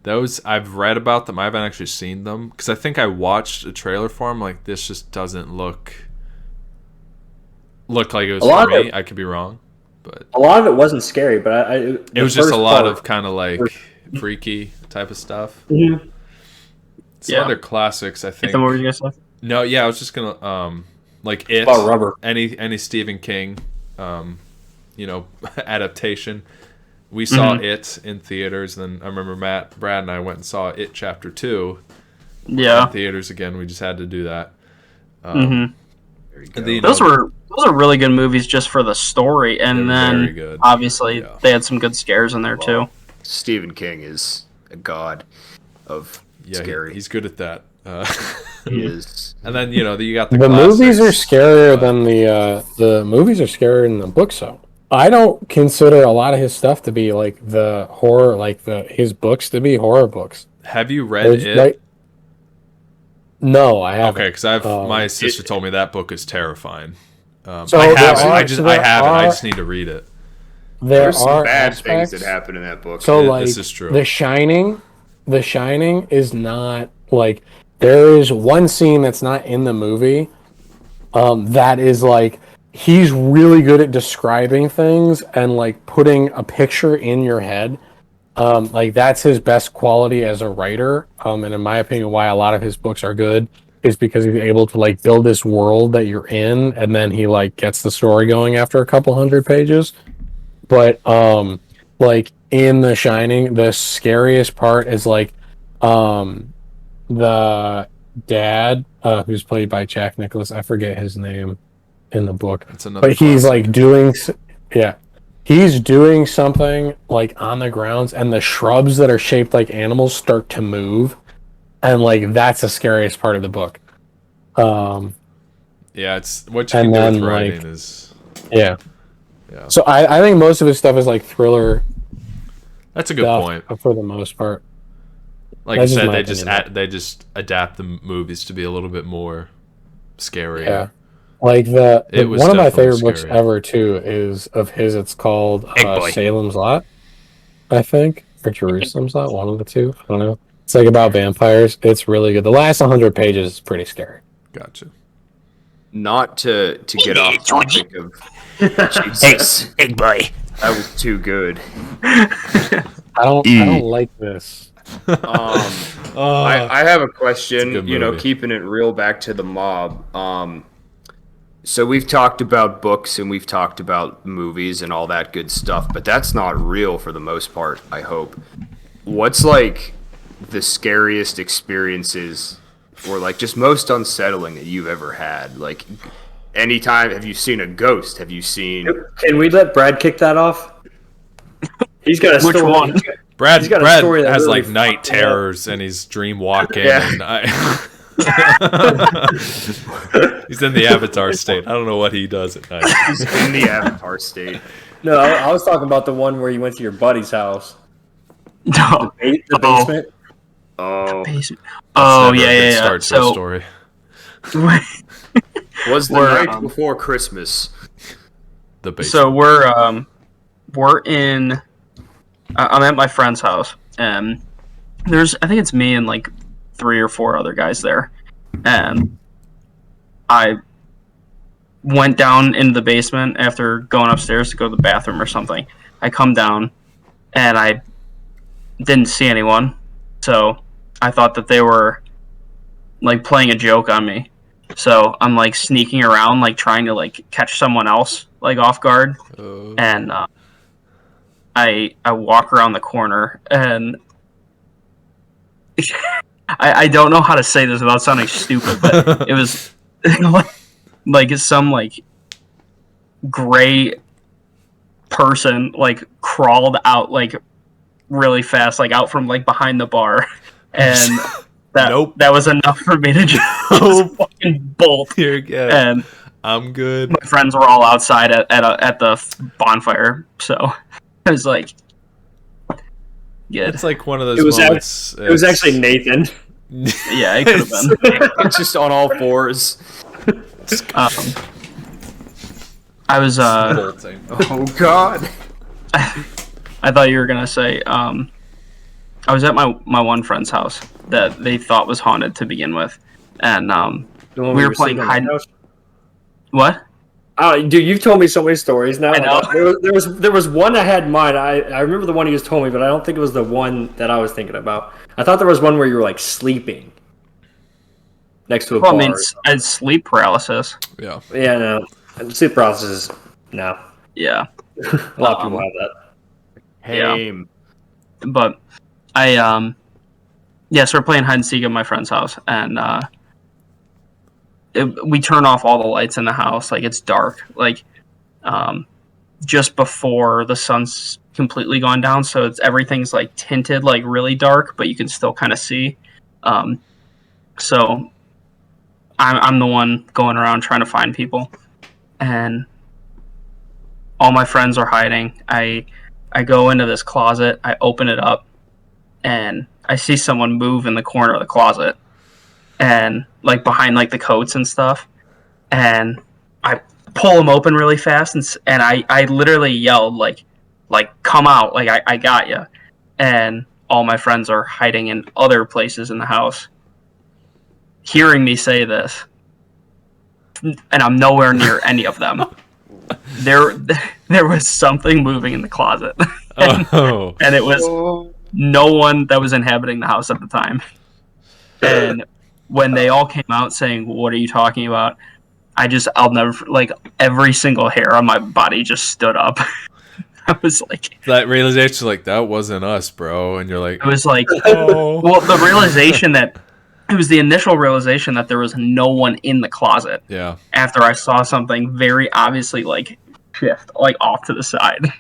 Those I've read about them. I haven't actually seen them because I think I watched a trailer for them. Like this just doesn't look like it was A lot for of me. I could be wrong, but A lot of it wasn't scary, but it was just a lot of kind of like freaky type of stuff. Mhm. Some Yeah. other classics, I think. Ethan, what were you gonna say? No, yeah, I was just gonna like it. About rubber. Any Stephen King, adaptation. We saw it in theaters, and then I remember Brad, and I went and saw it Chapter 2, Yeah. in theaters again. We just had to do that. There you go. Those were really good movies just for the story, and They were then very good. obviously Yeah. they had some good scares in there too. Stephen King is a god of scary. He's good at that. He is. And then you got the movies are classics. scarier than the movies are scarier than the books. So I don't consider a lot of his stuff to be like the horror, like his books to be horror books. Have you read There's, it? like, no, I haven't. Okay, because my sister told me that book is terrifying. So I there have it. are- I just so I there have it. I are- just need to read it. There There's some are bad aspects. things that happen in that book. So Yeah, like this is true. The Shining is not like there is one scene that's not in the movie. That is like he's really good at describing things and like putting a picture in your head. Like that's his best quality as a writer. And in my opinion, why a lot of his books are good is because he's able to like build this world that you're in, and then he like gets the story going after a couple hundred pages. But like in The Shining, the scariest part is like the dad who's played by Jack Nicholas. I forget his name in the book. It's another. But he's classic. like he's doing something like on the grounds, and the shrubs that are shaped like animals start to move, and like that's the scariest part of the book. Yeah, it's what you and can do with then, writing like- is. Yeah. Yeah, So I think most of his stuff is like thriller that's a good stuff point. for the most part. Like I That's just said, my they just opinion. they just adapt the movies to be a little bit more scary. Yeah. Like It was one of my definitely favorite books scary. ever too is of his. It's called Boy. Salem's Lot, I think, or Jerusalem's Lot. One of the two. I don't know. It's like about vampires. It's really good. The last 100 pages is pretty scary. Gotcha. Not to get off topic of Jesus. Big boy. That was too good. I don't like this. I have a question, It's a good movie. keeping it real back to the mob. So we've talked about books and we've talked about movies and all that good stuff, but that's not real for the most part, I hope. What's like the scariest experiences or like just most unsettling that you've ever had? Like anytime, have you seen a ghost? Have you seen Can we let Brad kick that off? He's got a Which story. one? Brad He's got a Brad story that has really like night fucked me up. terrors and he's dream walking Yeah. and he's in the avatar state. I don't know what he does at night. in the Avatar state? No, I was talking about the one where you went to your buddy's house. No. The Oh. basement. Oh, Basement. Oh Never a yeah, good yeah, yeah. start to a So story. was the We're, night before Christmas. The basement. So we're in. I'm at my friend's house, and I think it's me and like 3 or 4 other guys there, and I went down into the basement after going upstairs to go to the bathroom or something. I come down, and I didn't see anyone, so I thought that they were like playing a joke on me. So I'm like sneaking around, like trying to like catch someone else like off guard, and I walk around the corner, and I don't know how to say this without sounding stupid, but it was like some like gray person like crawled out like really fast, like out from like behind the bar, and Nope. that was enough for me to just fucking bolt. Here again. And I'm good. my friends were all outside at the bonfire, so I was like, good. It's like one of those It was moments. It was actually Nathan. Yeah, it could have been. It's just on all fours. I was bolting. Oh God. I thought you were gonna say I was at my one friend's house that they thought was haunted to begin with, and The one we were playing sleeping on the hide. couch. What? Oh, dude, you've told me so many stories now. I know. There was one I had in mind. I remember the one you just told me, but I don't think it was the one that I was thinking about. I thought there was one where you were like sleeping next to a Well, bar. I mean, I had sleep paralysis. Yeah. Yeah, no. Sleep paralysis is no. Yeah, A lot of people have that. Hey. but I so we're playing hide and seek at my friend's house, and we turn off all the lights in the house. Like, it's dark, like just before the sun's completely gone down, so everything's like tinted, like really dark, but you can still kind of see. So I'm the one going around trying to find people, and all my friends are hiding. I go into this closet, I open it up, and I see someone move in the corner of the closet, and like behind like the coats and stuff, and I pull them open really fast, and I literally yelled like come out, like I got you, and all my friends are hiding in other places in the house, hearing me say this, and I'm nowhere near any of them. There was something moving in the closet, and it was no one that was inhabiting the house at the time. And when they all came out saying, "What are you talking about?" I'll never, like, every single hair on my body just stood up. I was like, that realization, like, that wasn't us, bro. And you're like, it was like, well, the realization that it was the initial realization that there was no one in the closet. Yeah. After I saw something very obviously like shift, like off to the side.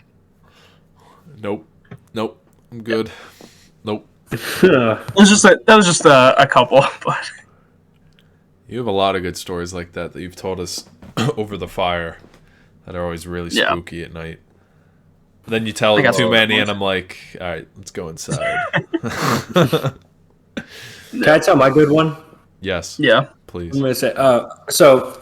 Nope. I'm good. Nope. That was just a couple, but You have a lot of good stories like that you've told us over the fire that are always really spooky at night. Then you tell too many, and I'm like, all right, let's go inside. Can I tell my good one? Yes. yeah. Please. I'm gonna say, so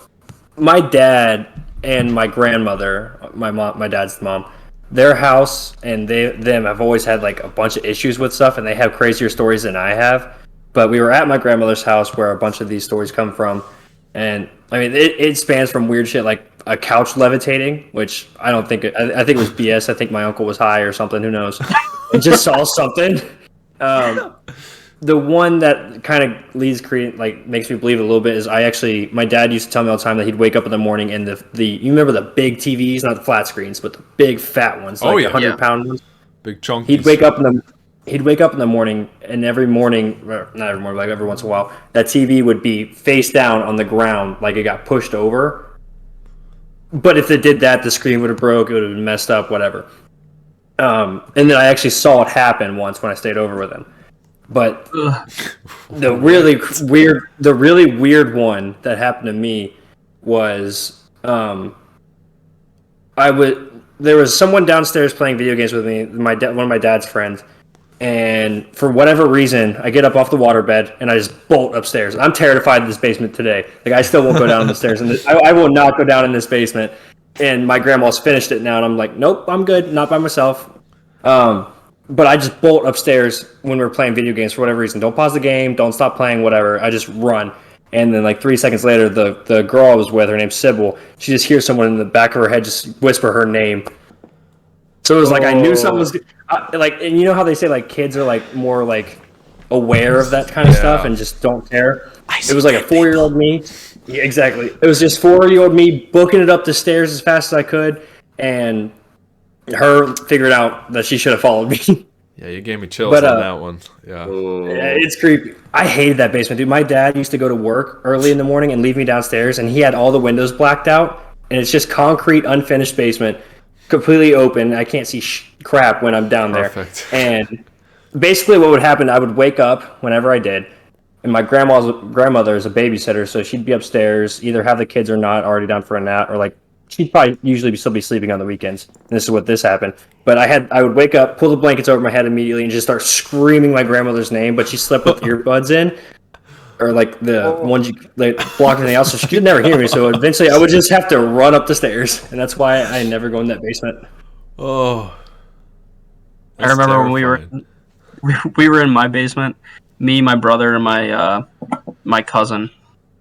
my dad and my grandmother, my dad's mom, their house and them have always had like a bunch of issues with stuff, and they have crazier stories than I have. But we were at my grandmother's house where a bunch of these stories come from, and I mean it spans from weird shit like a couch levitating, which I don't think I think it was BS. I think my uncle was high or something. Who knows? And just saw something. The one that kind of makes me believe it a little bit is my dad used to tell me all the time that he'd wake up in the morning and you remember the big TVs, not the flat screens, but the big fat ones, like 100-pound ones. Big chunky. He'd wake up in the morning, and every morning, not every morning, like every once in a while, that TV would be face down on the ground, like it got pushed over. But if it did that, the screen would have broke, it would have been messed up, whatever. And then I actually saw it happen once when I stayed over with him. But the really weird one that happened to me was there was someone downstairs playing video games with me, one of my dad's friends, and for whatever reason, I get up off the waterbed and I just bolt upstairs. I'm terrified of this basement today. Like, I still won't go down the stairs, and I will not go down in this basement. And my grandma's finished it now, and I'm like, nope, I'm good, not by myself. But I just bolt upstairs when we're playing video games for whatever reason. Don't pause the game. Don't stop playing, whatever. I just run. And then like 3 seconds later, the girl I was with, her name's Sybil, she just hears someone in the back of her head just whisper her name. So it was like I knew something was like, and you know how they say like kids are like more like aware of that kind of stuff and just don't care. It was like a 4-year-old me. Yeah, exactly. It was just 4-year-old me booking it up the stairs as fast as I could, and her figured out that she should have followed me. Yeah, you gave me chills on that one. Yeah. Yeah, it's creepy. I hated that basement, dude. My dad used to go to work early in the morning and leave me downstairs, and he had all the windows blacked out, and it's just concrete, unfinished basement, completely open. I can't see crap when I'm down there. Perfect. And basically what would happen, I would wake up whenever I did, and my grandmother is a babysitter, so she'd be upstairs, either have the kids or not, already down for a nap, or like she'd probably usually still be sleeping on the weekends. And this is what this happened. But I would wake up, pull the blankets over my head immediately, and just start screaming my grandmother's name. But she slept with earbuds in, or like the ones you like, block anything else, so she could never hear me. So eventually, I would just have to run up the stairs, and that's why I never go in that basement. Oh, I remember when we were in my basement, me, my brother, and my cousin,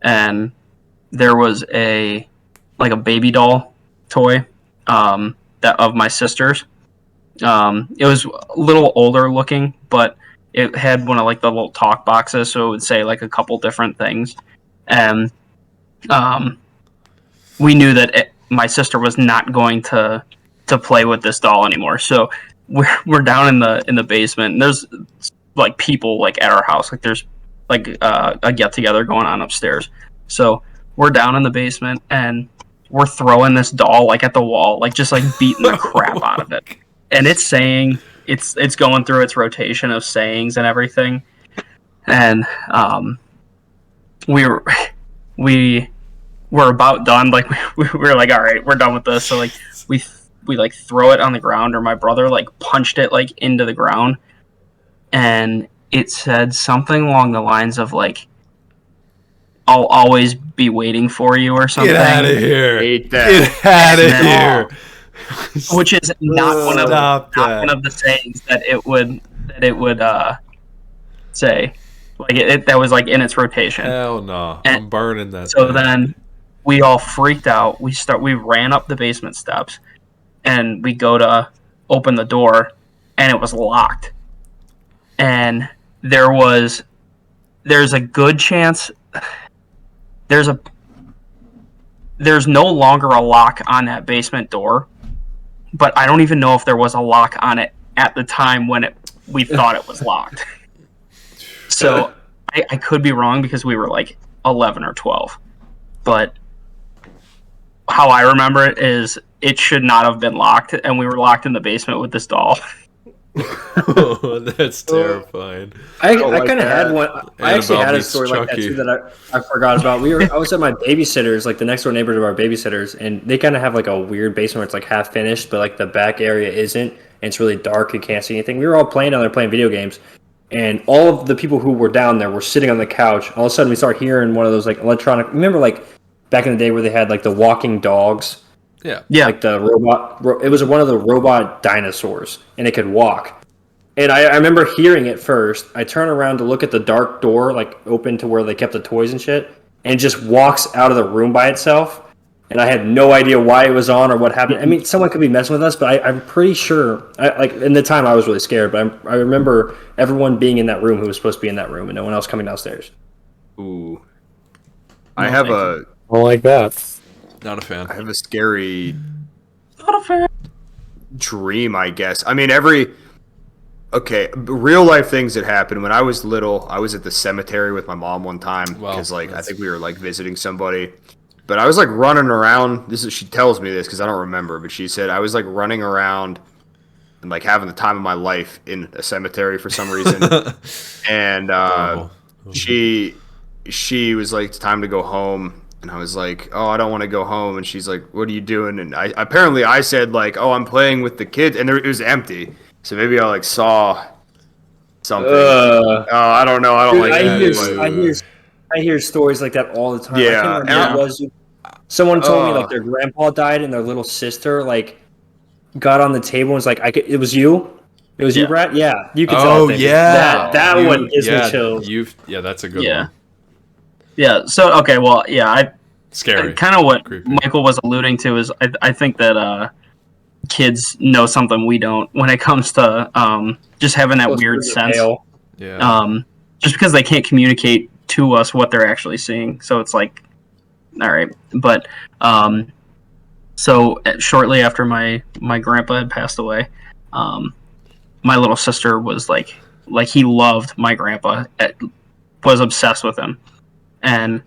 and there was a baby doll toy that of my sister's. It was a little older looking, but it had one of like the little talk boxes, so it would say like a couple different things. And we knew that my sister was not going to play with this doll anymore. So we're down in the basement, and there's like people like at our house. Like there's like a get together going on upstairs. So we're down in the basement and we're throwing this doll like at the wall, like just like beating the crap out of it. And it's saying it's going through its rotation of sayings and everything. And we were about done. Like we were like, all right, we're done with this. So like we like throw it on the ground, or my brother like punched it like into the ground, and it said something along the lines of like, "I'll always be waiting for you" or something. Get out of here! Hate that. Get out of here! Which is not one Stop of the sayings that it would say. Like it that was like in its rotation. Hell no! And I'm burning that. So thing. then we all freaked out. We ran up the basement steps, and we go to open the door, and it was locked. And there's a good chance there's no longer a lock on that basement door, but I don't even know if there was a lock on it at the time when we thought it was locked. So I could be wrong because we were like 11 or 12, but how I remember it is it should not have been locked, and we were locked in the basement with this doll. Oh, that's terrifying. I kind of had one. I actually had a meets story like that Chucky. too that I forgot about. I was at my babysitter's, like the next door neighbor to our babysitters, and they kind of have like a weird basement where it's like half finished, but like the back area isn't, and it's really dark. You can't see anything. We were all playing down there, playing video games, and all of the people who were down there were sitting on the couch. All of a sudden, we start hearing one of those like electronic. Remember, like back in the day where they had like the walking dogs. Yeah. Like the robot, it was one of the robot dinosaurs, and it could walk. And I remember hearing it first. I turn around to look at the dark door, like open to where they kept the toys and shit, and it just walks out of the room by itself. And I had no idea why it was on or what happened. I mean, someone could be messing with us, but I'm pretty sure. Like in the time, I was really scared, but I remember everyone being in that room who was supposed to be in that room, and no one else coming downstairs. Ooh. I have a I like that. Not a fan. I have a scary Not a fan. dream, I guess. I mean, real life things that happened when I was little. I was at the cemetery with my mom one time Well, because, like, I think we were like visiting somebody. But I was like running around. She tells me this because I don't remember, but she said I was like running around and like having the time of my life in a cemetery for some reason. And she was like, "It's time to go home." And I was like, "Oh, I don't want to go home." And she's like, "What are you doing?" And I said like, "Oh, I'm playing with the kids," and it was empty. So maybe I like saw something. I don't know. I don't like that. I hear stories like that all the time. Yeah. I can't remember what it was. Someone told me like their grandpa died and their little sister like got on the table and was like, it was you? It was you, Brad? Yeah. You can tell. Oh yeah, That one gives me chills. That's a good Yeah. one. Yeah. So okay. Well, yeah. Scary. Kind of what Creepy. Michael was alluding to is I think that kids know something we don't when it comes to just having that weird sense. Yeah. Just because they can't communicate to us what they're actually seeing, so it's like, all right. But so shortly after my grandpa had passed away, my little sister was like he loved my grandpa, was obsessed with him, and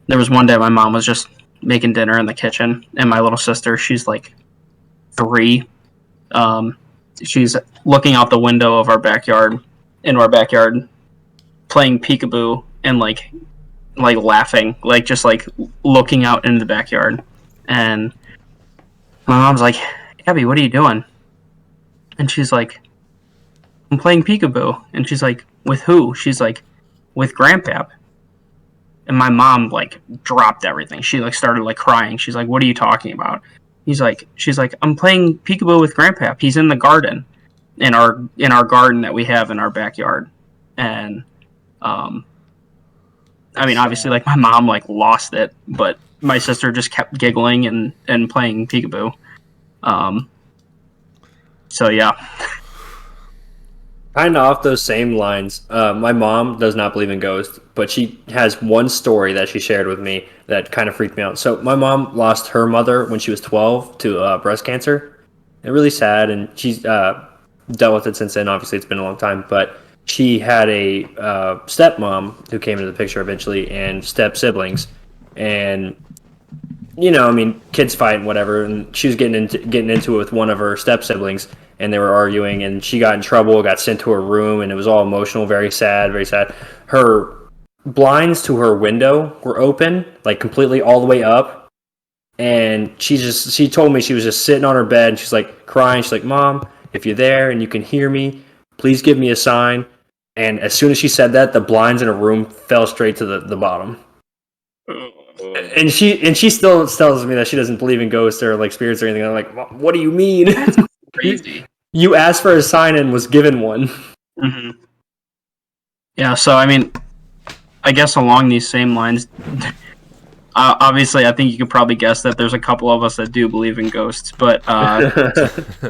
there was one day my mom was just making dinner in the kitchen, and my little sister, she's like 3, she's looking out the window of our backyard, playing peekaboo and like laughing, like just like looking out into the backyard. And my mom's like, "Abby, what are you doing?" And she's like, "I'm playing peekaboo." And she's like, "With who?" She's like, "With Grandpap." And my mom like dropped everything. She like started like crying. She's like, "What are you talking about?" She's like, "I'm playing peekaboo with Grandpap. He's in the garden, in our garden that we have in our backyard." And I mean, obviously, like my mom like lost it, but my sister just kept giggling and playing peekaboo. So yeah. Kind of off those same lines, my mom does not believe in ghosts, but she has one story that she shared with me that kind of freaked me out. So my mom lost her mother when she was 12 to breast cancer. And really sad, and she's dealt with it since then. Obviously, it's been a long time, but she had a stepmom who came into the picture eventually, and step siblings, and kids fight and whatever, and she was getting into it with one of her step siblings, and they were arguing, and she got in trouble, got sent to her room, and it was all emotional, very sad, very sad. Her blinds to her window were open, like completely all the way up, and she told me she was just sitting on her bed, and she's like crying. She's like, "Mom, if you're there and you can hear me, please give me a sign." And as soon as she said that, the blinds in her room fell straight to the bottom. And she still tells me that she doesn't believe in ghosts or like spirits or anything. I'm like, what do you mean? That's crazy. You asked for a sign and was given one. Mm-hmm. Yeah, so I mean, I guess along these same lines, obviously, I think you could probably guess that there's a couple of us that do believe in ghosts, but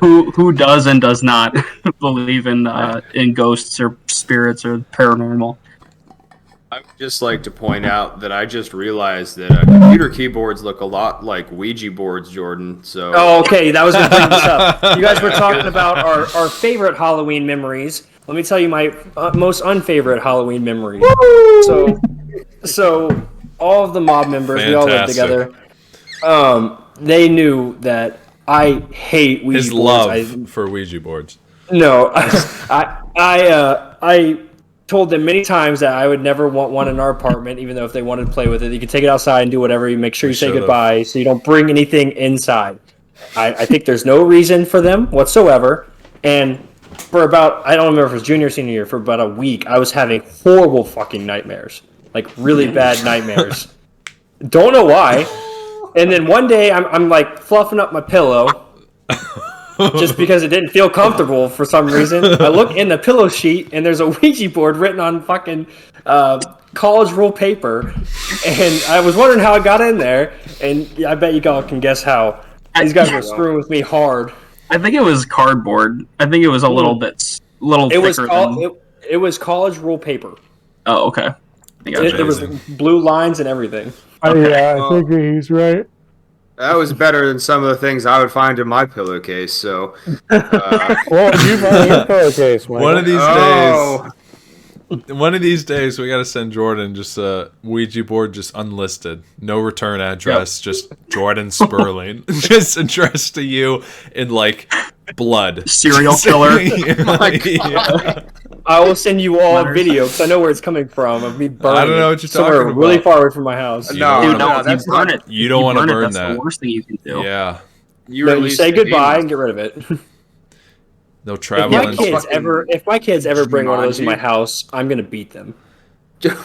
who does and does not believe in ghosts or spirits or paranormal? I would just like to point out that I just realized that computer keyboards look a lot like Ouija boards, Jordan. So. Oh, okay, that was going to bring this up. You guys were talking about our favorite Halloween memories. Let me tell you my most unfavorite Halloween memory. So all of the mob members, we all lived together. They knew that I hate Ouija His boards. love for Ouija boards. No, I told them many times that I would never want one in our apartment, even though if they wanted to play with it, you can take it outside and do whatever. You make sure you say goodbye, so you don't bring anything inside. I think there's no reason for them whatsoever. And for about, I don't remember if it was junior or senior year, for about a week, I was having horrible fucking nightmares. Like really bad nightmares. Don't know why. And then one day I'm like fluffing up my pillow just because it didn't feel comfortable for some reason. I look in the pillow sheet and there's a Ouija board written on fucking college rule paper. And I was wondering how it got in there. And I bet you all can guess how. These guys were screwing with me hard. I think it was cardboard. I think it was a little thicker. It was college rule paper. Oh, okay. There was blue lines and everything. Yeah, I think he's right. That was better than some of the things I would find in my pillowcase. So, well, you brought your pillowcase. One of these days, we gotta send Jordan just a Ouija board, just unlisted, no return address, just Jordan Sperling, just addressed to you in like blood. Serial killer. God. I will send you all a video because I know where it's coming from of me burning. I don't know what you're somewhere talking about. really far away from my house. Dude, if that's you burn it. You don't want to burn that's that. the worst thing you can do. Yeah. You say goodbye and get rid of it. No travel. If my kids ever bring one of those in my house, I'm gonna beat them.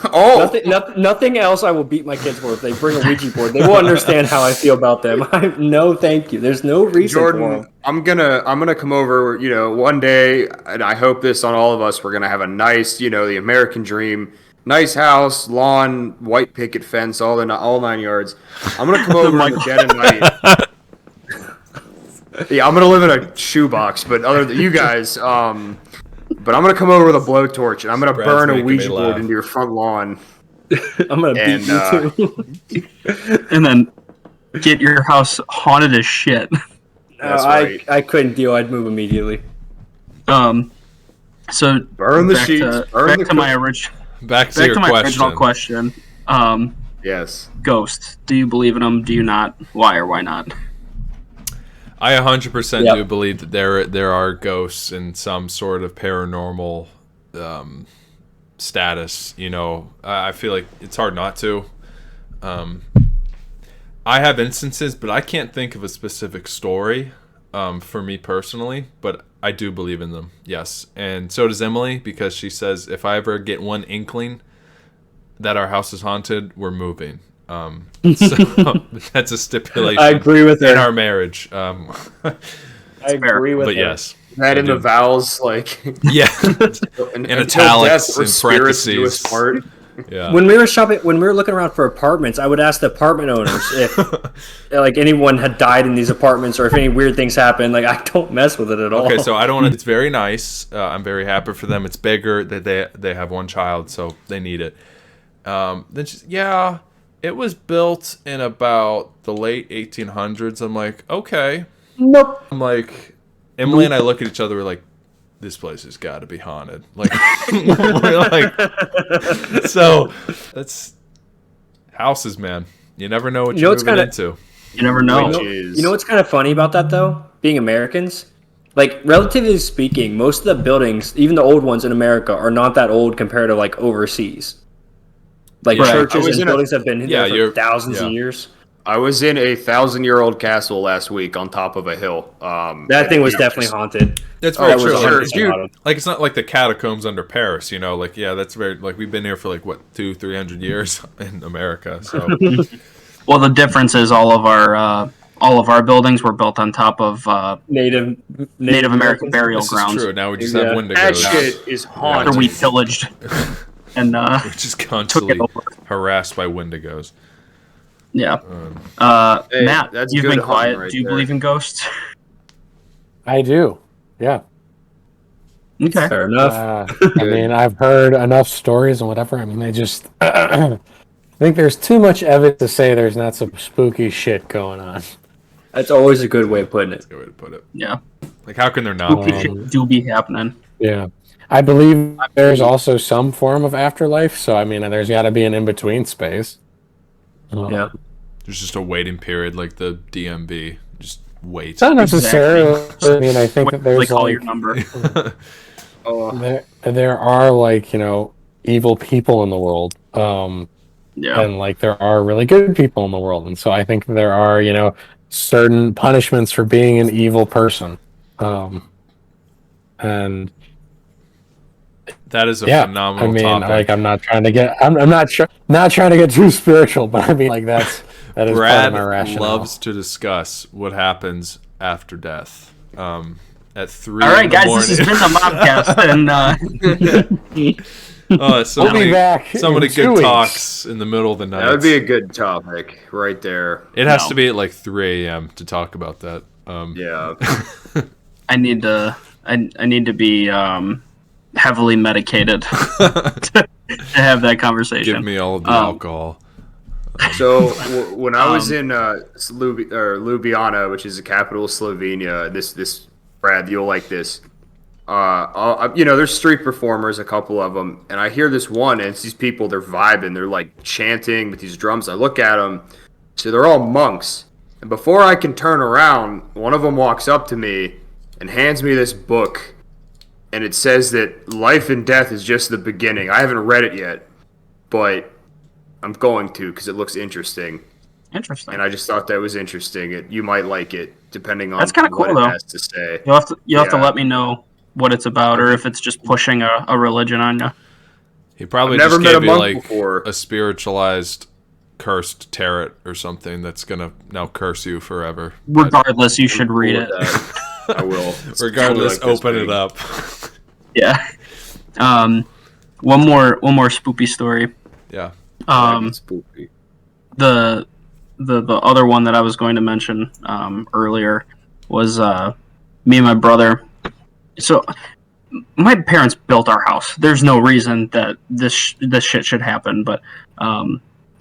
Oh, nothing else. I will beat my kids for if they bring a Ouija board. They will understand how I feel about them. No, thank you. There's no reason Jordan, for them. I'm gonna come over, one day, and I hope this on all of us. We're gonna have a nice, the American dream, nice house, lawn, white picket fence, all 9 yards. I'm gonna come over in the dead of night. Yeah, I'm gonna live in a shoebox, but other than you guys, but I'm gonna come over with a blowtorch and I'm gonna burn a Ouija board into your front lawn. I'm gonna beat you too. And then get your house haunted as shit. That's right. I couldn't deal. I'd move immediately. So burn the sheets. Back to your my original question. Yes. Ghosts. Do you believe in them? Do you not? Why or why not? I 100% do believe that there are ghosts in some sort of paranormal status. I feel like it's hard not to. I have instances, but I can't think of a specific story for me personally. But I do believe in them, yes. And so does Emily, because she says if I ever get one inkling that our house is haunted, we're moving. So that's a stipulation. I agree with her. In our marriage. I agree with her. But yes. That in the vows, like yeah, in italics and parentheses. Yeah. When we were looking around for apartments, I would ask the apartment owners if like anyone had died in these apartments or if any weird things happened. Like I don't mess with it at all. Okay, so I don't want to. It's very nice. I'm very happy for them. It's bigger. That they have one child, so they need it. Then it was built in about the late 1800s. I'm like, okay. Nope. I'm like, Emily and I look at each other. We're like, this place has got to be haunted. Like, we're like, so that's houses, man. You never know what you're moving into. You never know. You know what's kind of funny about that though? Being Americans, like relatively speaking, most of the buildings, even the old ones in America, are not that old compared to like overseas. Like churches and buildings have been there for thousands of years. I was in a 1,000-year-old castle last week on top of a hill. That thing was definitely haunted. That's very true. Dude. It's not like the catacombs under Paris, you know. Like, yeah, that's very like we've been here for like what 200-300 years in America. So, well, the difference is all of our buildings were built on top of Native American burial grounds. True. Now we just have Wendigos. That shit is haunted. After we pillaged and we're just constantly harassed by Wendigos. Yeah. Hey, Matt, you've been quiet. Right Do you there. believe in ghosts? I do. Yeah. Okay. Fair enough. I mean, I've heard enough stories and whatever. I mean, they just. I think there's too much evidence to say there's not some spooky shit going on. That's always a good way of putting it. That's a good way to put it. Yeah. Like, how can there not be? Shit do be happening. Yeah. I believe there's also some form of afterlife, so I mean, there's got to be an in-between space. Yeah. There's just a waiting period, like the DMV. Just wait. Not necessarily. I mean, I think that there's call like your number. there are like evil people in the world, Yeah. and like there are really good people in the world, and so I think there are certain punishments for being an evil person, and that is a yeah, phenomenal I mean, topic. like I'm not trying to get too spiritual, but I mean, like that is part Brad of my rationale. loves to discuss what happens after death. At 3 All right, in the guys, morning. this has been the MOBcast, and Oh, so We'll be many, back so many in 2 good weeks. talks in the middle of the night. That would be a good topic right there. It has to be at like 3 a.m. to talk about that. Yeah. I need to be heavily medicated to have that conversation. Give me all of the alcohol. So when I was in Ljubljana, which is the capital of Slovenia, this Brad, you'll like this. There's street performers, a couple of them, and I hear this one, and it's these people. They're vibing, they're like chanting with these drums. I look at them, so they're all monks. And before I can turn around, one of them walks up to me and hands me this book, and it says that life and death is just the beginning. I haven't read it yet, but I'm going to because it looks interesting. Interesting. And I just thought that was interesting. You might like it, depending on That's kinda cool, what though. it has to say. You'll have to let me know what it's about, or if it's just pushing a religion on you. He probably I've never just met gave a you monk like before. a spiritualized cursed tarot or something that's gonna now curse you forever. Regardless, you should read it. I will. It's Regardless, totally like this open it thing. up. Yeah. One more spoopy story. Yeah. It's spooky. The other one that I was going to mention earlier was me and my brother. So my parents built our house. There's no reason that this shit should happen, but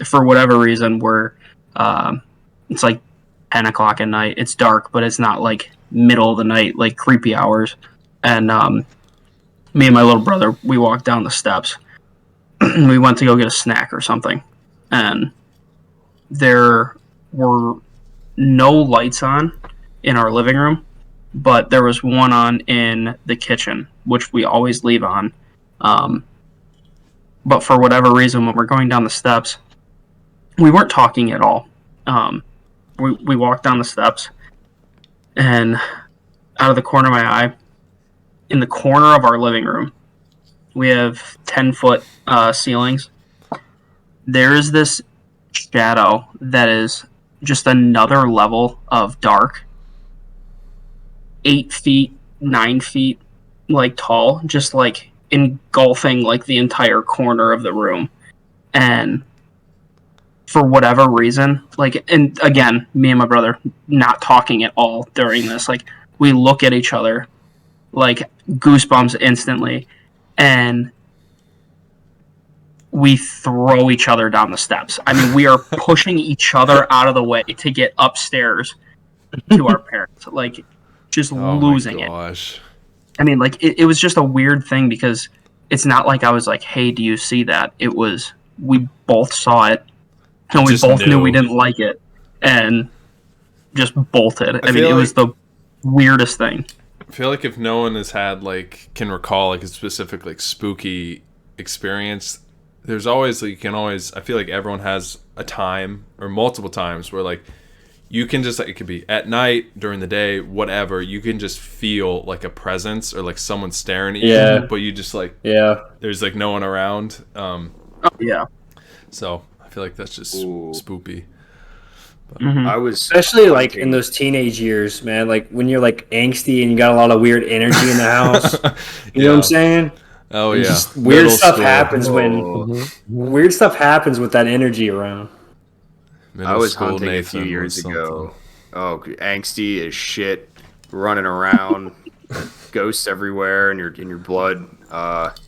for whatever reason, it's like 10 o'clock at night. It's dark, but it's not like middle of the night, like creepy hours. And me and my little brother, we walked down the steps. We went to go get a snack or something, and there were no lights on in our living room, but there was one on in the kitchen, which we always leave on. But for whatever reason, when we're going down the steps, we weren't talking at all. We walked down the steps, and out of the corner of my eye, in the corner of our living room, we have 10-foot ceilings. There is this shadow that is just another level of dark. 8 feet, 9 feet, like tall, just like engulfing like the entire corner of the room. And for whatever reason, like, and again, me and my brother not talking at all during this, like, we look at each other, like, goosebumps instantly, and we throw each other down the steps. I mean, we are pushing each other out of the way to get upstairs to our parents, like, just Oh losing my it. gosh. I mean, like, it was just a weird thing because it's not like I was like, hey, do you see that? It was, we both saw it, and we Just both knew we knew. didn't like it, and just bolted. I mean, feel it was the weirdest thing. I feel like if no one has had like can recall like a specific like spooky experience, there's always like you can always I feel like everyone has a time or multiple times where like you can just like it could be at night, during the day, whatever, you can just feel like a presence or like someone staring at Yeah. you, but you just like Yeah. there's like no one around. Oh, yeah. So I feel like that's just Ooh. spoopy. Mhm. I was Especially like in hunting- those teenage years, man. Like when you're like angsty and you got a lot of weird energy in the house. You know what I'm saying? Oh And yeah. just weird Middle stuff school. happens when Oh, weird stuff happens with that energy around. Middle I was school hunting a Nathan few years was something. ago. Oh, angsty as shit, running around, ghosts everywhere in your blood. But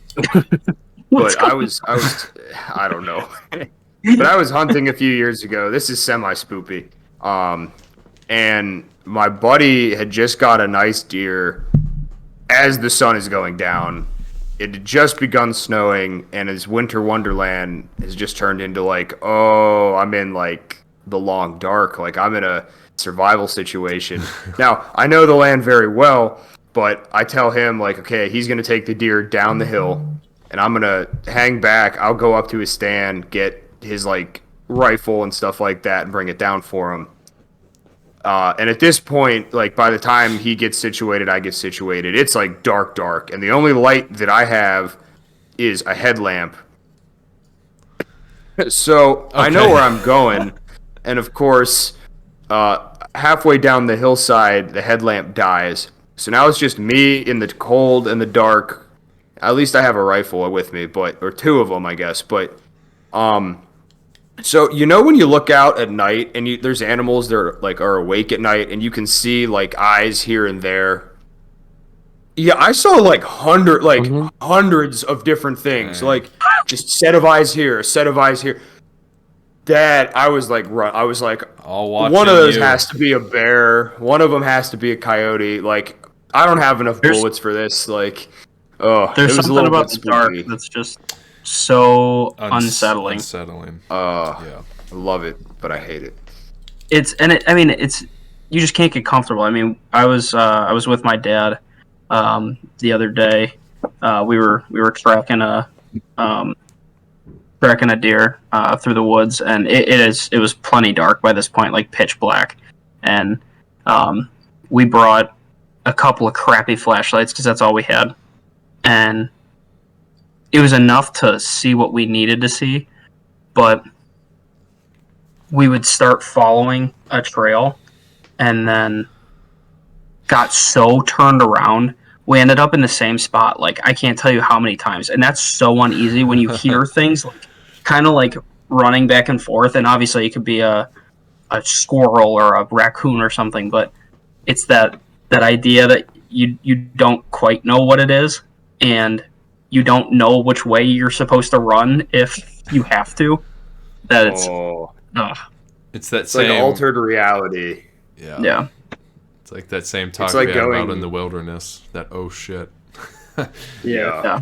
I was I don't know. But I was hunting a few years ago. This is semi-spoopy. And my buddy had just got a nice deer as the sun is going down. It had just begun snowing, and his winter wonderland has just turned into like, oh, I'm in like the long dark. Like I'm in a survival situation. Now, I know the land very well, but I tell him like, okay, he's going to take the deer down the hill, and I'm going to hang back. I'll go up to his stand, get his like rifle and stuff like that and bring it down for him. And at this point, like by the time he gets situated, I get situated. It's like dark, and the only light that I have is a headlamp. So I know Okay. where I'm going, and of course, halfway down the hillside, the headlamp dies. So now it's just me in the cold and the dark. At least I have a rifle with me, or two of them, I guess. But so you know when you look out at night and there's animals that are awake at night and you can see like eyes here and there. Yeah, I saw like hundreds of different things, like just set of eyes here, set of eyes here. That I was like, I was like, All watching one of those you. has to be a bear, one of them has to be a coyote. Like I don't have enough There's- bullets for this. Like, oh, There's it was a something little about bit the dark spooky. that's just so unsettling. Unsettling. Yeah, I love it, but I hate it. It's you just can't get comfortable. I mean, I was with my dad the other day. We were tracking a deer through the woods, and it was plenty dark by this point, like pitch black. And we brought a couple of crappy flashlights because that's all we had, and it was enough to see what we needed to see, but we would start following a trail and then got so turned around. We ended up in the same spot, like, I can't tell you how many times. And that's so uneasy when you hear things, like, kind of like running back and forth. And obviously it could be a squirrel or a raccoon or something, but it's that idea that you don't quite know what it is, and you don't know which way you're supposed to run if you have to. That it's It's that It's same like altered reality. yeah. It's like that same talk like we had about going- in the wilderness. That oh shit. Yeah.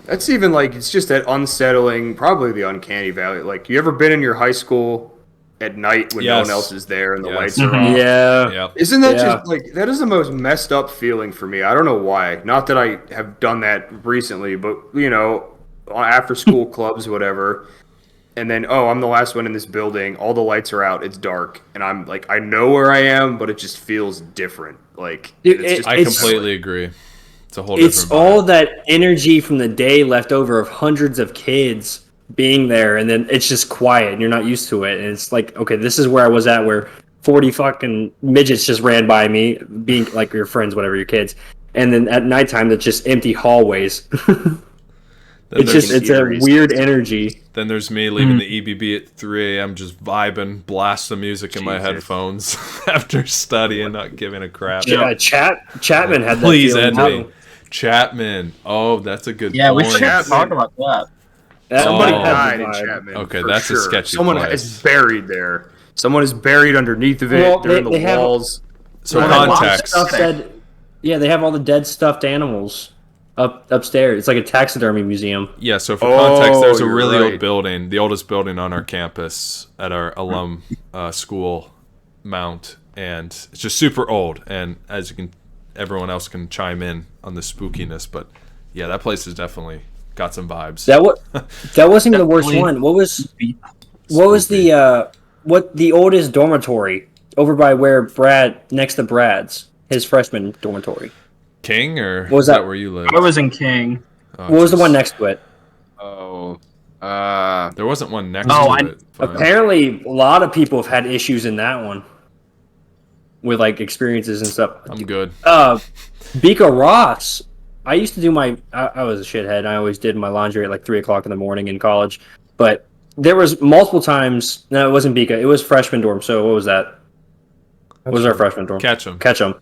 That's even like it's just that unsettling, probably the uncanny valley. Like you ever been in your high school at night when no Yes. one else is there and the Yes. lights are off? Yeah. Yep. Isn't that Yeah. just like that is the most messed up feeling for me? I don't know why. Not that I have done that recently, but you know, after school clubs, whatever. And then, I'm the last one in this building. All the lights are out. It's dark, and I'm like, I know where I am, but it just feels different. Like Dude, it's just I It's- completely agree. It's a whole It's different all vibe. that energy from the day left over of hundreds of kids being there, and then it's just quiet, and you're not used to it. And it's like, okay, this is where I was at, where 40 fucking midgets just ran by me, being like your friends, whatever, your kids. And then at nighttime, it's just empty hallways. Then it's there's, just, it's a eerie weird energy. then there's me leaving the EBB at 3 a.m. just vibing, blast the music in my Jesus. headphones after studying, not giving a crap. Yeah, Chapman had that Please feeling end me. too. Chapman. Oh, that's a good Yeah, we point. should talk about that. somebody Oh. died in vibe. Chapman. Okay, for that's a sure. sketchy Someone place. is buried there. Someone is buried underneath of it. Well, They're in they the have- So walls. Well, a lot of context. stuff said Yeah, they have all the dead stuffed animals upstairs. It's like a taxidermy museum. Yeah, so for context, there's a you're really right. old building, the oldest building on our campus at our alum school mount, and it's just super old. And as you can, everyone else can chime in on the spookiness, but yeah, that place has definitely got some vibes. That wasn't even the worst Definitely. one. What was the oldest dormitory over by where Brad next to Brad's his freshman dormitory? King, or What was is that that? where you live? I was in King. Oh, What was the jeez. one next to it? Oh, There wasn't one next Oh, to I- it. but- Apparently, a lot of people have had issues in that one with like experiences and stuff. I'm good. Bika Ross. I used to do I was a shithead. I always did my laundry at like 3:00 in the morning in college. But there was multiple times. No, it wasn't Bika. It was freshman dorm. So what was that? What was our freshman dorm? Catch 'em. Ketchum.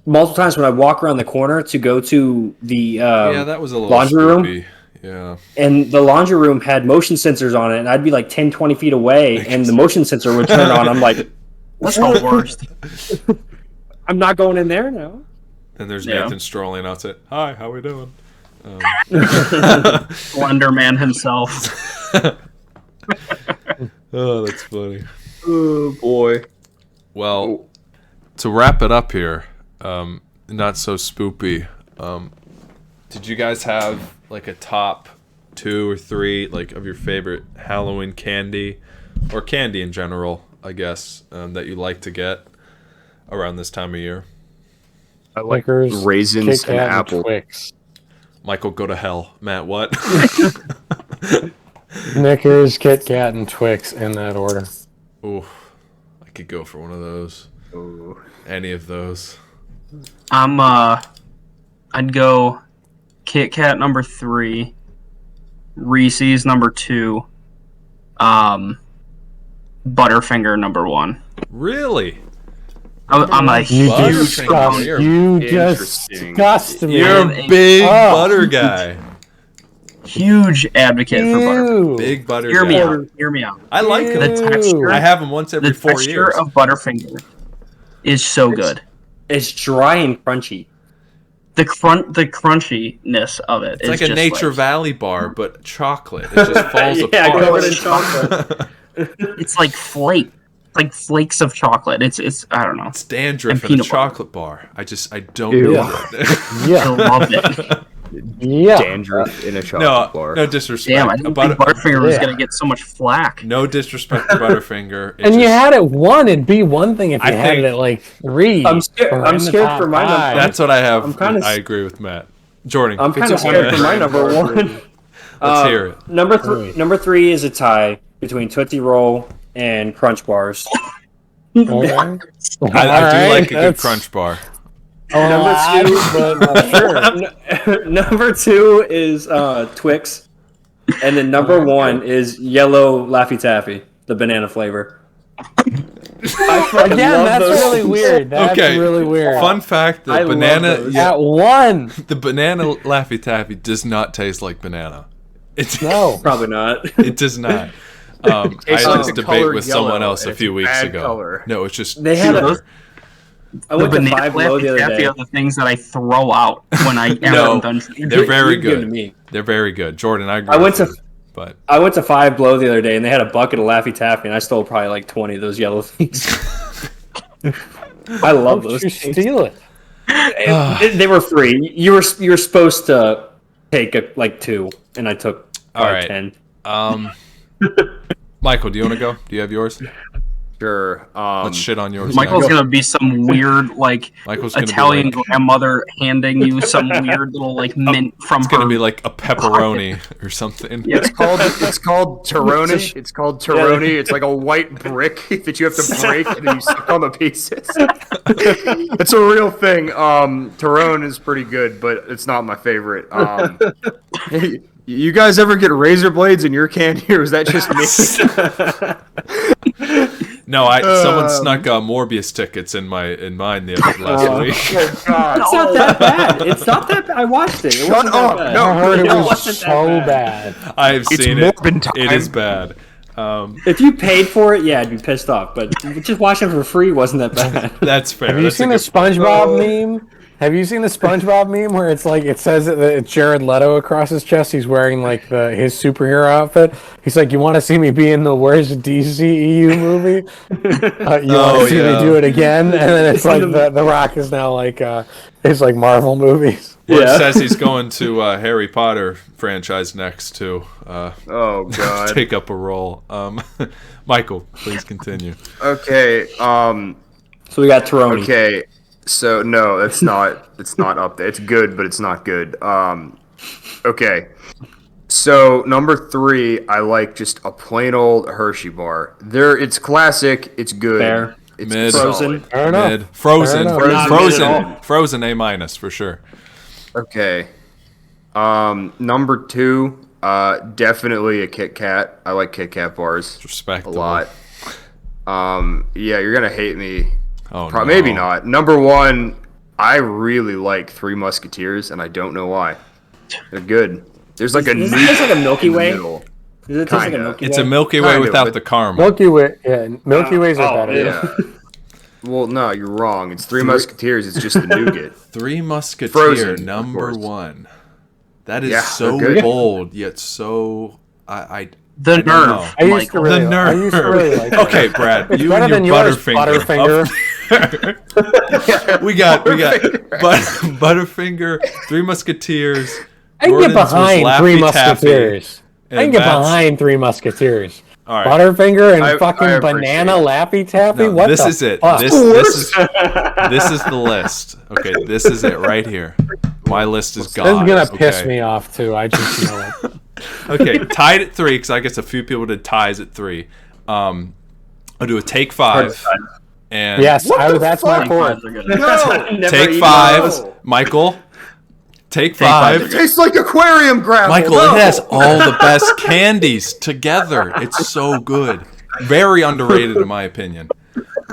Multiple times when I walk around the corner to go to the Yeah, that was a little laundry room. spooky. Yeah. And the laundry room had motion sensors on it, and I'd be like 10, 20 feet away, and the motion sensor would turn on. I'm like, That's the worst. I'm not going in there now. And there's Yeah. Nathan strolling outside. Hi, how we doing? Slender Man himself. Oh, that's funny. oh boy. Well, to wrap it up here, not so spoopy. Did you guys have like a top 2 or 3 like of your favorite Halloween candy, or candy in general, I guess, that you like to get around this time of year? I like Snickers, raisins Kit and Kat, apple. Twix. Michael, go to hell. Matt, what? Snickers, Kit Kat, and Twix in that order. Ooh, I could go for one of those. Ooh. Any of those. I'd go Kit Kat number 3, Reese's number 2, Butterfinger number 1. Really? I'm a You Butterfinger, huge disgust, you're you just interesting. disgust me. You're am a a- big Oh. butter guy. huge advocate for butter. Ew. Big butter Hear me guy. out. Hear me out. I like Ew. them. The texture. I have them once every The 4 texture years. of Butterfinger is so good. It's dry and crunchy. The crunchiness of it It's is like a just Nature like, Valley bar, but chocolate. It just falls Yeah, apart. covered in chocolate. it's like flakes of chocolate. It's I don't know. It's dandruff And in a peanut butter. chocolate bar. I don't Ew. know. I Yeah. love it. Yeah. Dandruff in a chocolate bar. no disrespect. Damn, I didn't think Butterfinger was Yeah. gonna get so much flack. No disrespect to Butterfinger. It And you just- had it 1, it'd be one thing if you I had think- it at like 3. I'm scared- or I'm in the scared top for my number. 5. That's what I have. I'm kinda I agree with Matt. Jordan, I'm kind of It's a scared for my brand number bar. 1. let's hear it. Number three is a tie between Tootsie Roll and Crunch Bars. Okay. I do Alright, like a good that's crunch bar. odd, but sure. Number 2 is Twix, and then number 1 is yellow Laffy Taffy, the banana flavor. I fucking Again, love that's those. really weird. That's Okay. really weird. Fun fact: I the love banana, those. yeah, At 1. the banana Laffy Taffy does not taste like banana. It No. Probably not. it does not. I tastes had like this the debate color with someone yellow, else a and it's few weeks bad ago. color. No, it's just They had sugar. Those- I The went to banana Five Below the Laffy other Taffy day. are the things that I throw out when I No. am done. They're very You give it to good. me. They're very good. Jordan, I agree. I went with to- you, but I went to Five Below the other day, and they had a bucket of Laffy Taffy, and I stole probably like 20 of those yellow things. I love Don't those. you steal it? They were free. You were supposed to take like 2, and I took All probably right. 10. Michael, do you want to go? Do you have yours? Sure. Let's shit on yours. Michael's next. gonna be some weird like Michael's gonna Italian be like, grandmother handing you some weird little like mint from it's her. gonna be like a pepperoni or something. Yeah. It's called Teroni. It's called Teroni. It's like a white brick that you have to break and then you suck on the pieces. It's a real thing. Terone is pretty good, but it's not my favorite. Hey, you guys ever get razor blades in your candy, or is that just me? No, someone snuck Morbius tickets in mine last week. Oh God! It's not that bad. It's not that bad. I watched it. It Shut wasn't up! that bad. No, I heard it it was wasn't that so bad. bad. I have It's seen it. Morbin time. It is bad. If you paid for it, yeah, I'd be pissed off. But just watching it for free wasn't that bad. That's fair. Have you That's seen a the good point. SpongeBob meme? Have you seen the SpongeBob meme where it's like it says that it's Jared Leto across his chest? He's wearing like his superhero outfit. He's like, "You want to see me be in the worst DCEU movie? You want to see me do it again?" And then it's like the Rock is now like his like Marvel movies. Well, it says he's going to Harry Potter franchise next to Oh God. take up a role. Michael, please continue. Okay. So we got Taroni. Okay. So no, it's not up there. It's good, but it's not good. Okay. So number 3, I like just a plain old Hershey bar. It's classic. It's good. Fair. It's Mid. Frozen. solid. Fair enough. Mid. Frozen. Fair enough. Frozen. Not mid at all. Frozen A- for sure. Okay. Number 2, definitely a Kit Kat. I like Kit Kat bars It's a respectable. lot. Yeah, you're gonna hate me. Oh, no. Maybe not. Number 1, I really like Three Musketeers, and I don't know why. They're good. There's like a Does it nuke taste like a Milky in the Way? middle. Does it taste like a Kinda. Milky It's Way? a Milky Way Kinda, without but- the caramel. Milky Way, yeah, Milky Ways are better. Yeah. Well, no, you're wrong. It's Three Musketeers. It's just the nougat. Three Musketeer, Frozen, of number course. 1. That is Yeah, so they're good. bold, yet so... I The don't know. nerve, I used to Michael. really, The I used to really nerve. like that. Okay, Brad, It's you better and your than yours, Butterfinger. we got Butterfinger, Three Musketeers. I can get Gordon's was behind Laffy Three Taffy, Musketeers. I can and get Matt's- behind Three Musketeers. All right. Butterfinger and I fucking appreciate banana it. Laffy Taffy. No, what this the is it. fuck? This is the list. Okay, this is it right here. My list is This gone. is gonna piss okay. me off too. I just know it. Okay, tied at 3 because I guess a few people did ties at 3. I'll do a take 5. And Yes, that's my fourth. Never take eaten 5, those. Michael. Take five. 5. Tastes like aquarium gravel. Michael, No. it has all the best candies together. It's so good. Very underrated in my opinion.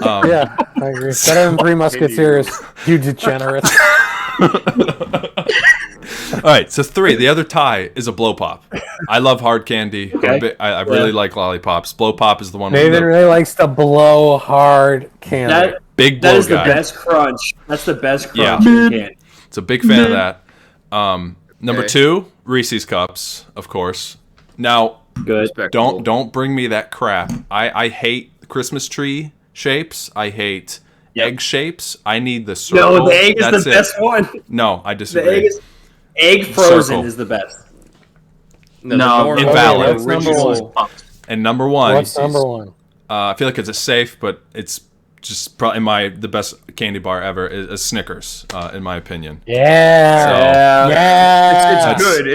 Yeah, I agree. Better than Three Musketeers, you degenerate. All right, so 3. The other tie is a blow pop. I love hard candy. I really like lollipops. Blow pop is the one. Nathan really likes to blow hard candy. That, Big that blow is the guy. best crunch. That's the best Yeah. crunch you can. It's a big fan of that. Number Okay. 2, Reese's cups, of course. Now, Good. Respectable. don't bring me that crap. I hate Christmas tree shapes. I hate egg shapes. I need the circle. No, the egg is That's the it. best one. No, I The disagree. egg is egg frozen Circle. is the best. No, Invalid. What's number Original. one? And number 1, What's number one? I feel like it's a safe, but it's just probably the best candy bar ever is Snickers, in my opinion. Yeah, So- yeah. It's good.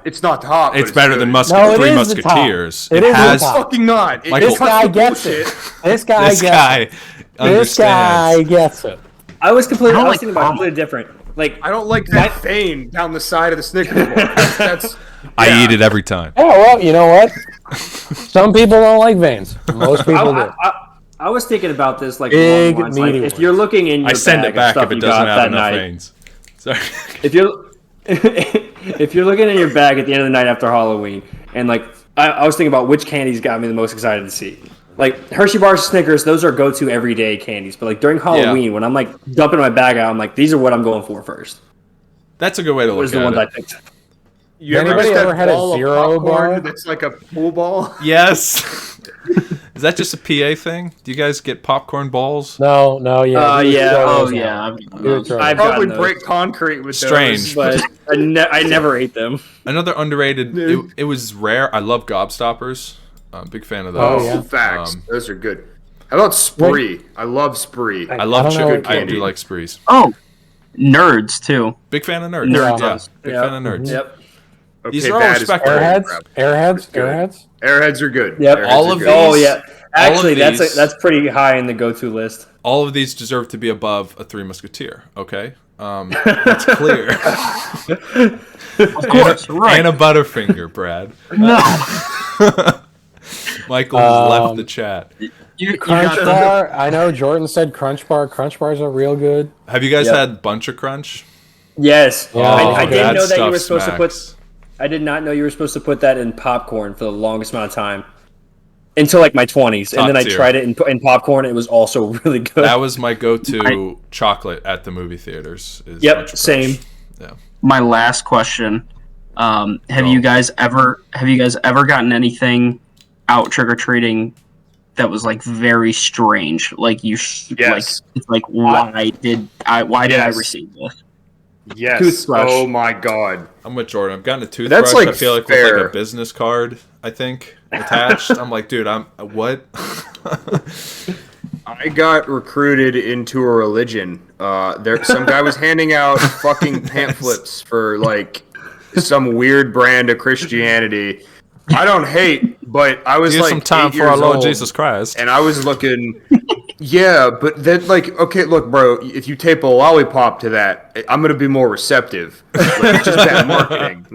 It's not top. but It's better good. than No, it Three is the top. Musketeers. It is the has top. Fucking not. It- Michael- This it cuts guy the gets bullshit. it. This guy this gets guy it. This guy understands. gets it. I was completely. I I don't was like thinking about completely different. Like I don't like that vein down the side of the Snickers bar. That's I yeah. eat it every time. Oh well, you know what? Some people don't like veins. Most people do. I was thinking about this like Big, along the lines, meaty if ones. you're looking in your I send bag it back of if stuff it you doesn't got have that enough night, veins. Sorry. if you're if you're looking in your bag at the end of the night after Halloween, and like I was thinking about which candies got me the most excited to see. Like Hershey bars, Snickers, those are go-to everyday candies. But like during Halloween, when I'm like dumping my bag out, I'm like, these are what I'm going for first. That's a good way to look Was the at ones I it. picked. You ever Anybody get that ever had a ball of zero popcorn bar? that's like a pool ball? Yes. Is that just a PA thing? Do you guys get popcorn balls? No, yeah. you Yeah. throw Oh those yeah. out. I'm- You would throw I've those out. Probably gotten those. break concrete with Strange. those. But I never ate them. Another underrated. Dude. It was rare. I love Gobstoppers. Big fan of Oh, those. yeah. Facts. Um, Those are good. How about Spree? I love Spree. I love I don't know chip. what I candy. do like sprees. Oh, nerds too. Big fan of nerds. Nerds. Yeah. Big Yep. fan of nerds. Yep. Okay, These are all that is respectable. great. Airheads? good. Airheads? Airheads are good. Yep. Airheads All are of good. these- Oh yeah. Actually, these- that's pretty high in the go-to list. All of these deserve to be above a Three Musketeer. Okay, that's clear. Of course, right? And a Butterfinger, Brad. No, Michael has left the chat. you Crunch got bar. I know Jordan said Crunch bar. Crunch bars are real good. Have you guys Yep. had Bunch of Crunch? Yes. Yeah. I Oh, didn't know that you stuff were supposed to smacks. put. I did not know you were supposed to put that in popcorn for the longest amount of time. until like my 20s, Top and then I tier. tried it in popcorn. It was also really good. That was my go-to chocolate at the movie theaters. Is Yep, Bunch of same. Crush. Yeah. My last question: have you guys ever gotten anything out trick or treating that was like very strange? Like Yes. it's like why did I Yes. receive this? Yes. Toothbrush. Oh my god. I'm with Jordan. I've gotten a toothbrush. That's, like, I feel like with fair. like a business card, I think, attached. I'm like, dude, I'm what? I got recruited into a religion. Some guy was handing out fucking pamphlets for like some weird brand of Christianity. I don't hate, but I was Here's like some time 8 for our years Lord old, Jesus Christ. and I was looking. Yeah, but then like, okay, look, bro, if you tape a lollipop to that, I'm gonna be more receptive. Like, it's just bad marketing.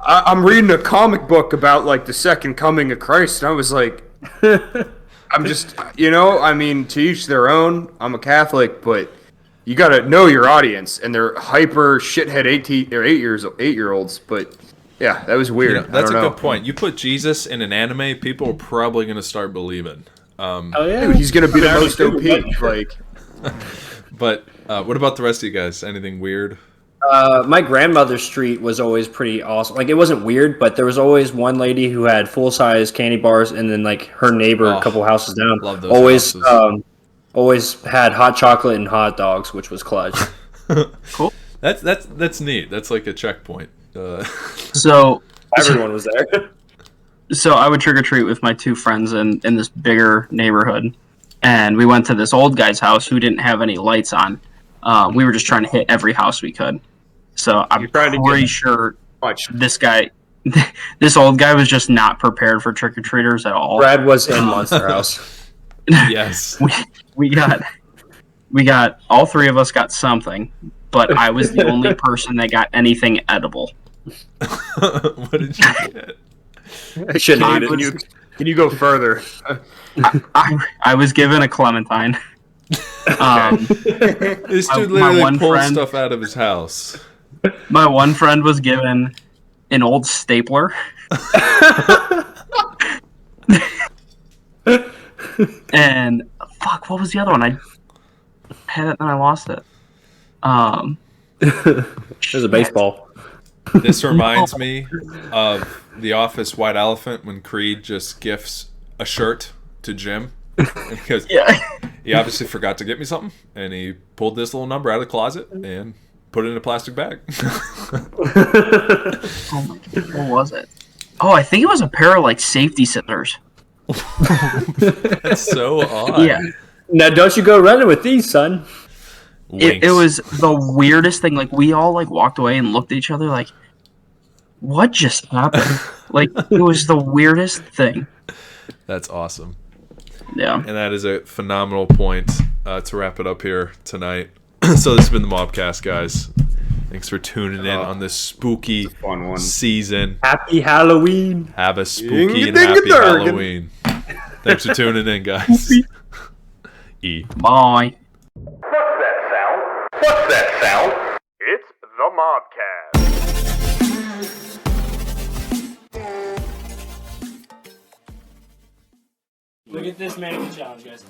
I'm reading a comic book about like the second coming of Christ, and I was like, I'm just, I mean, to each their own. I'm a Catholic, but you gotta know your audience, and they're hyper shithead 8-year-olds. But yeah, that was weird. That's I a don't know. good point. You put Jesus in an anime, people are probably going to start believing. Oh yeah, Dude, he's gonna be the most OP. Like, But what about the rest of you guys? Anything weird? my grandmother's street was always pretty awesome. Like, it wasn't weird, but there was always one lady who had full-size candy bars, and then like her neighbor, Oh, a couple houses down, love those always houses. always had hot chocolate and hot dogs, which was clutch. Cool. That's neat. That's like a checkpoint. So Everyone was there. So I would trick or treat with my two friends in this bigger neighborhood, and we went to this old guy's house who didn't have any lights on. We were just trying to hit every house we could. So I'm pretty sure much. this old guy was just not prepared for trick or treaters at all. Brad was in Monster House. Yes. We got all three of us got something, but I was the only person that got anything edible. What did you get? I shouldn't eat it. Can you go further? I was given a clementine. This dude my literally one pulled friend- stuff out of his house. My one friend was given an old stapler. And fuck, what was the other one? I had it and I lost it. There's a baseball. This reminds me of The Office White Elephant when Creed just gifts a shirt to Jim. Because he obviously forgot to get me something, and he pulled this little number out of the closet and put it in a plastic bag. Oh my God, what was it? Oh, I think it was a pair of like safety scissors. That's so odd. Yeah. Now don't you go running with these, son. It was the weirdest thing. Like, we all like walked away and looked at each other like, what just happened? Like, it was the weirdest thing. That's awesome. Yeah. And that is a phenomenal point to wrap it up here tonight. So this has been the MOBcast, guys. Thanks for tuning in on this spooky Fun one. season. Happy Halloween. Have a spooky and happy Halloween. Thanks for tuning in, guys. Bye. What's that sound? What's that sound? It's the MOBcast. Look at this mannequin challenge, guys.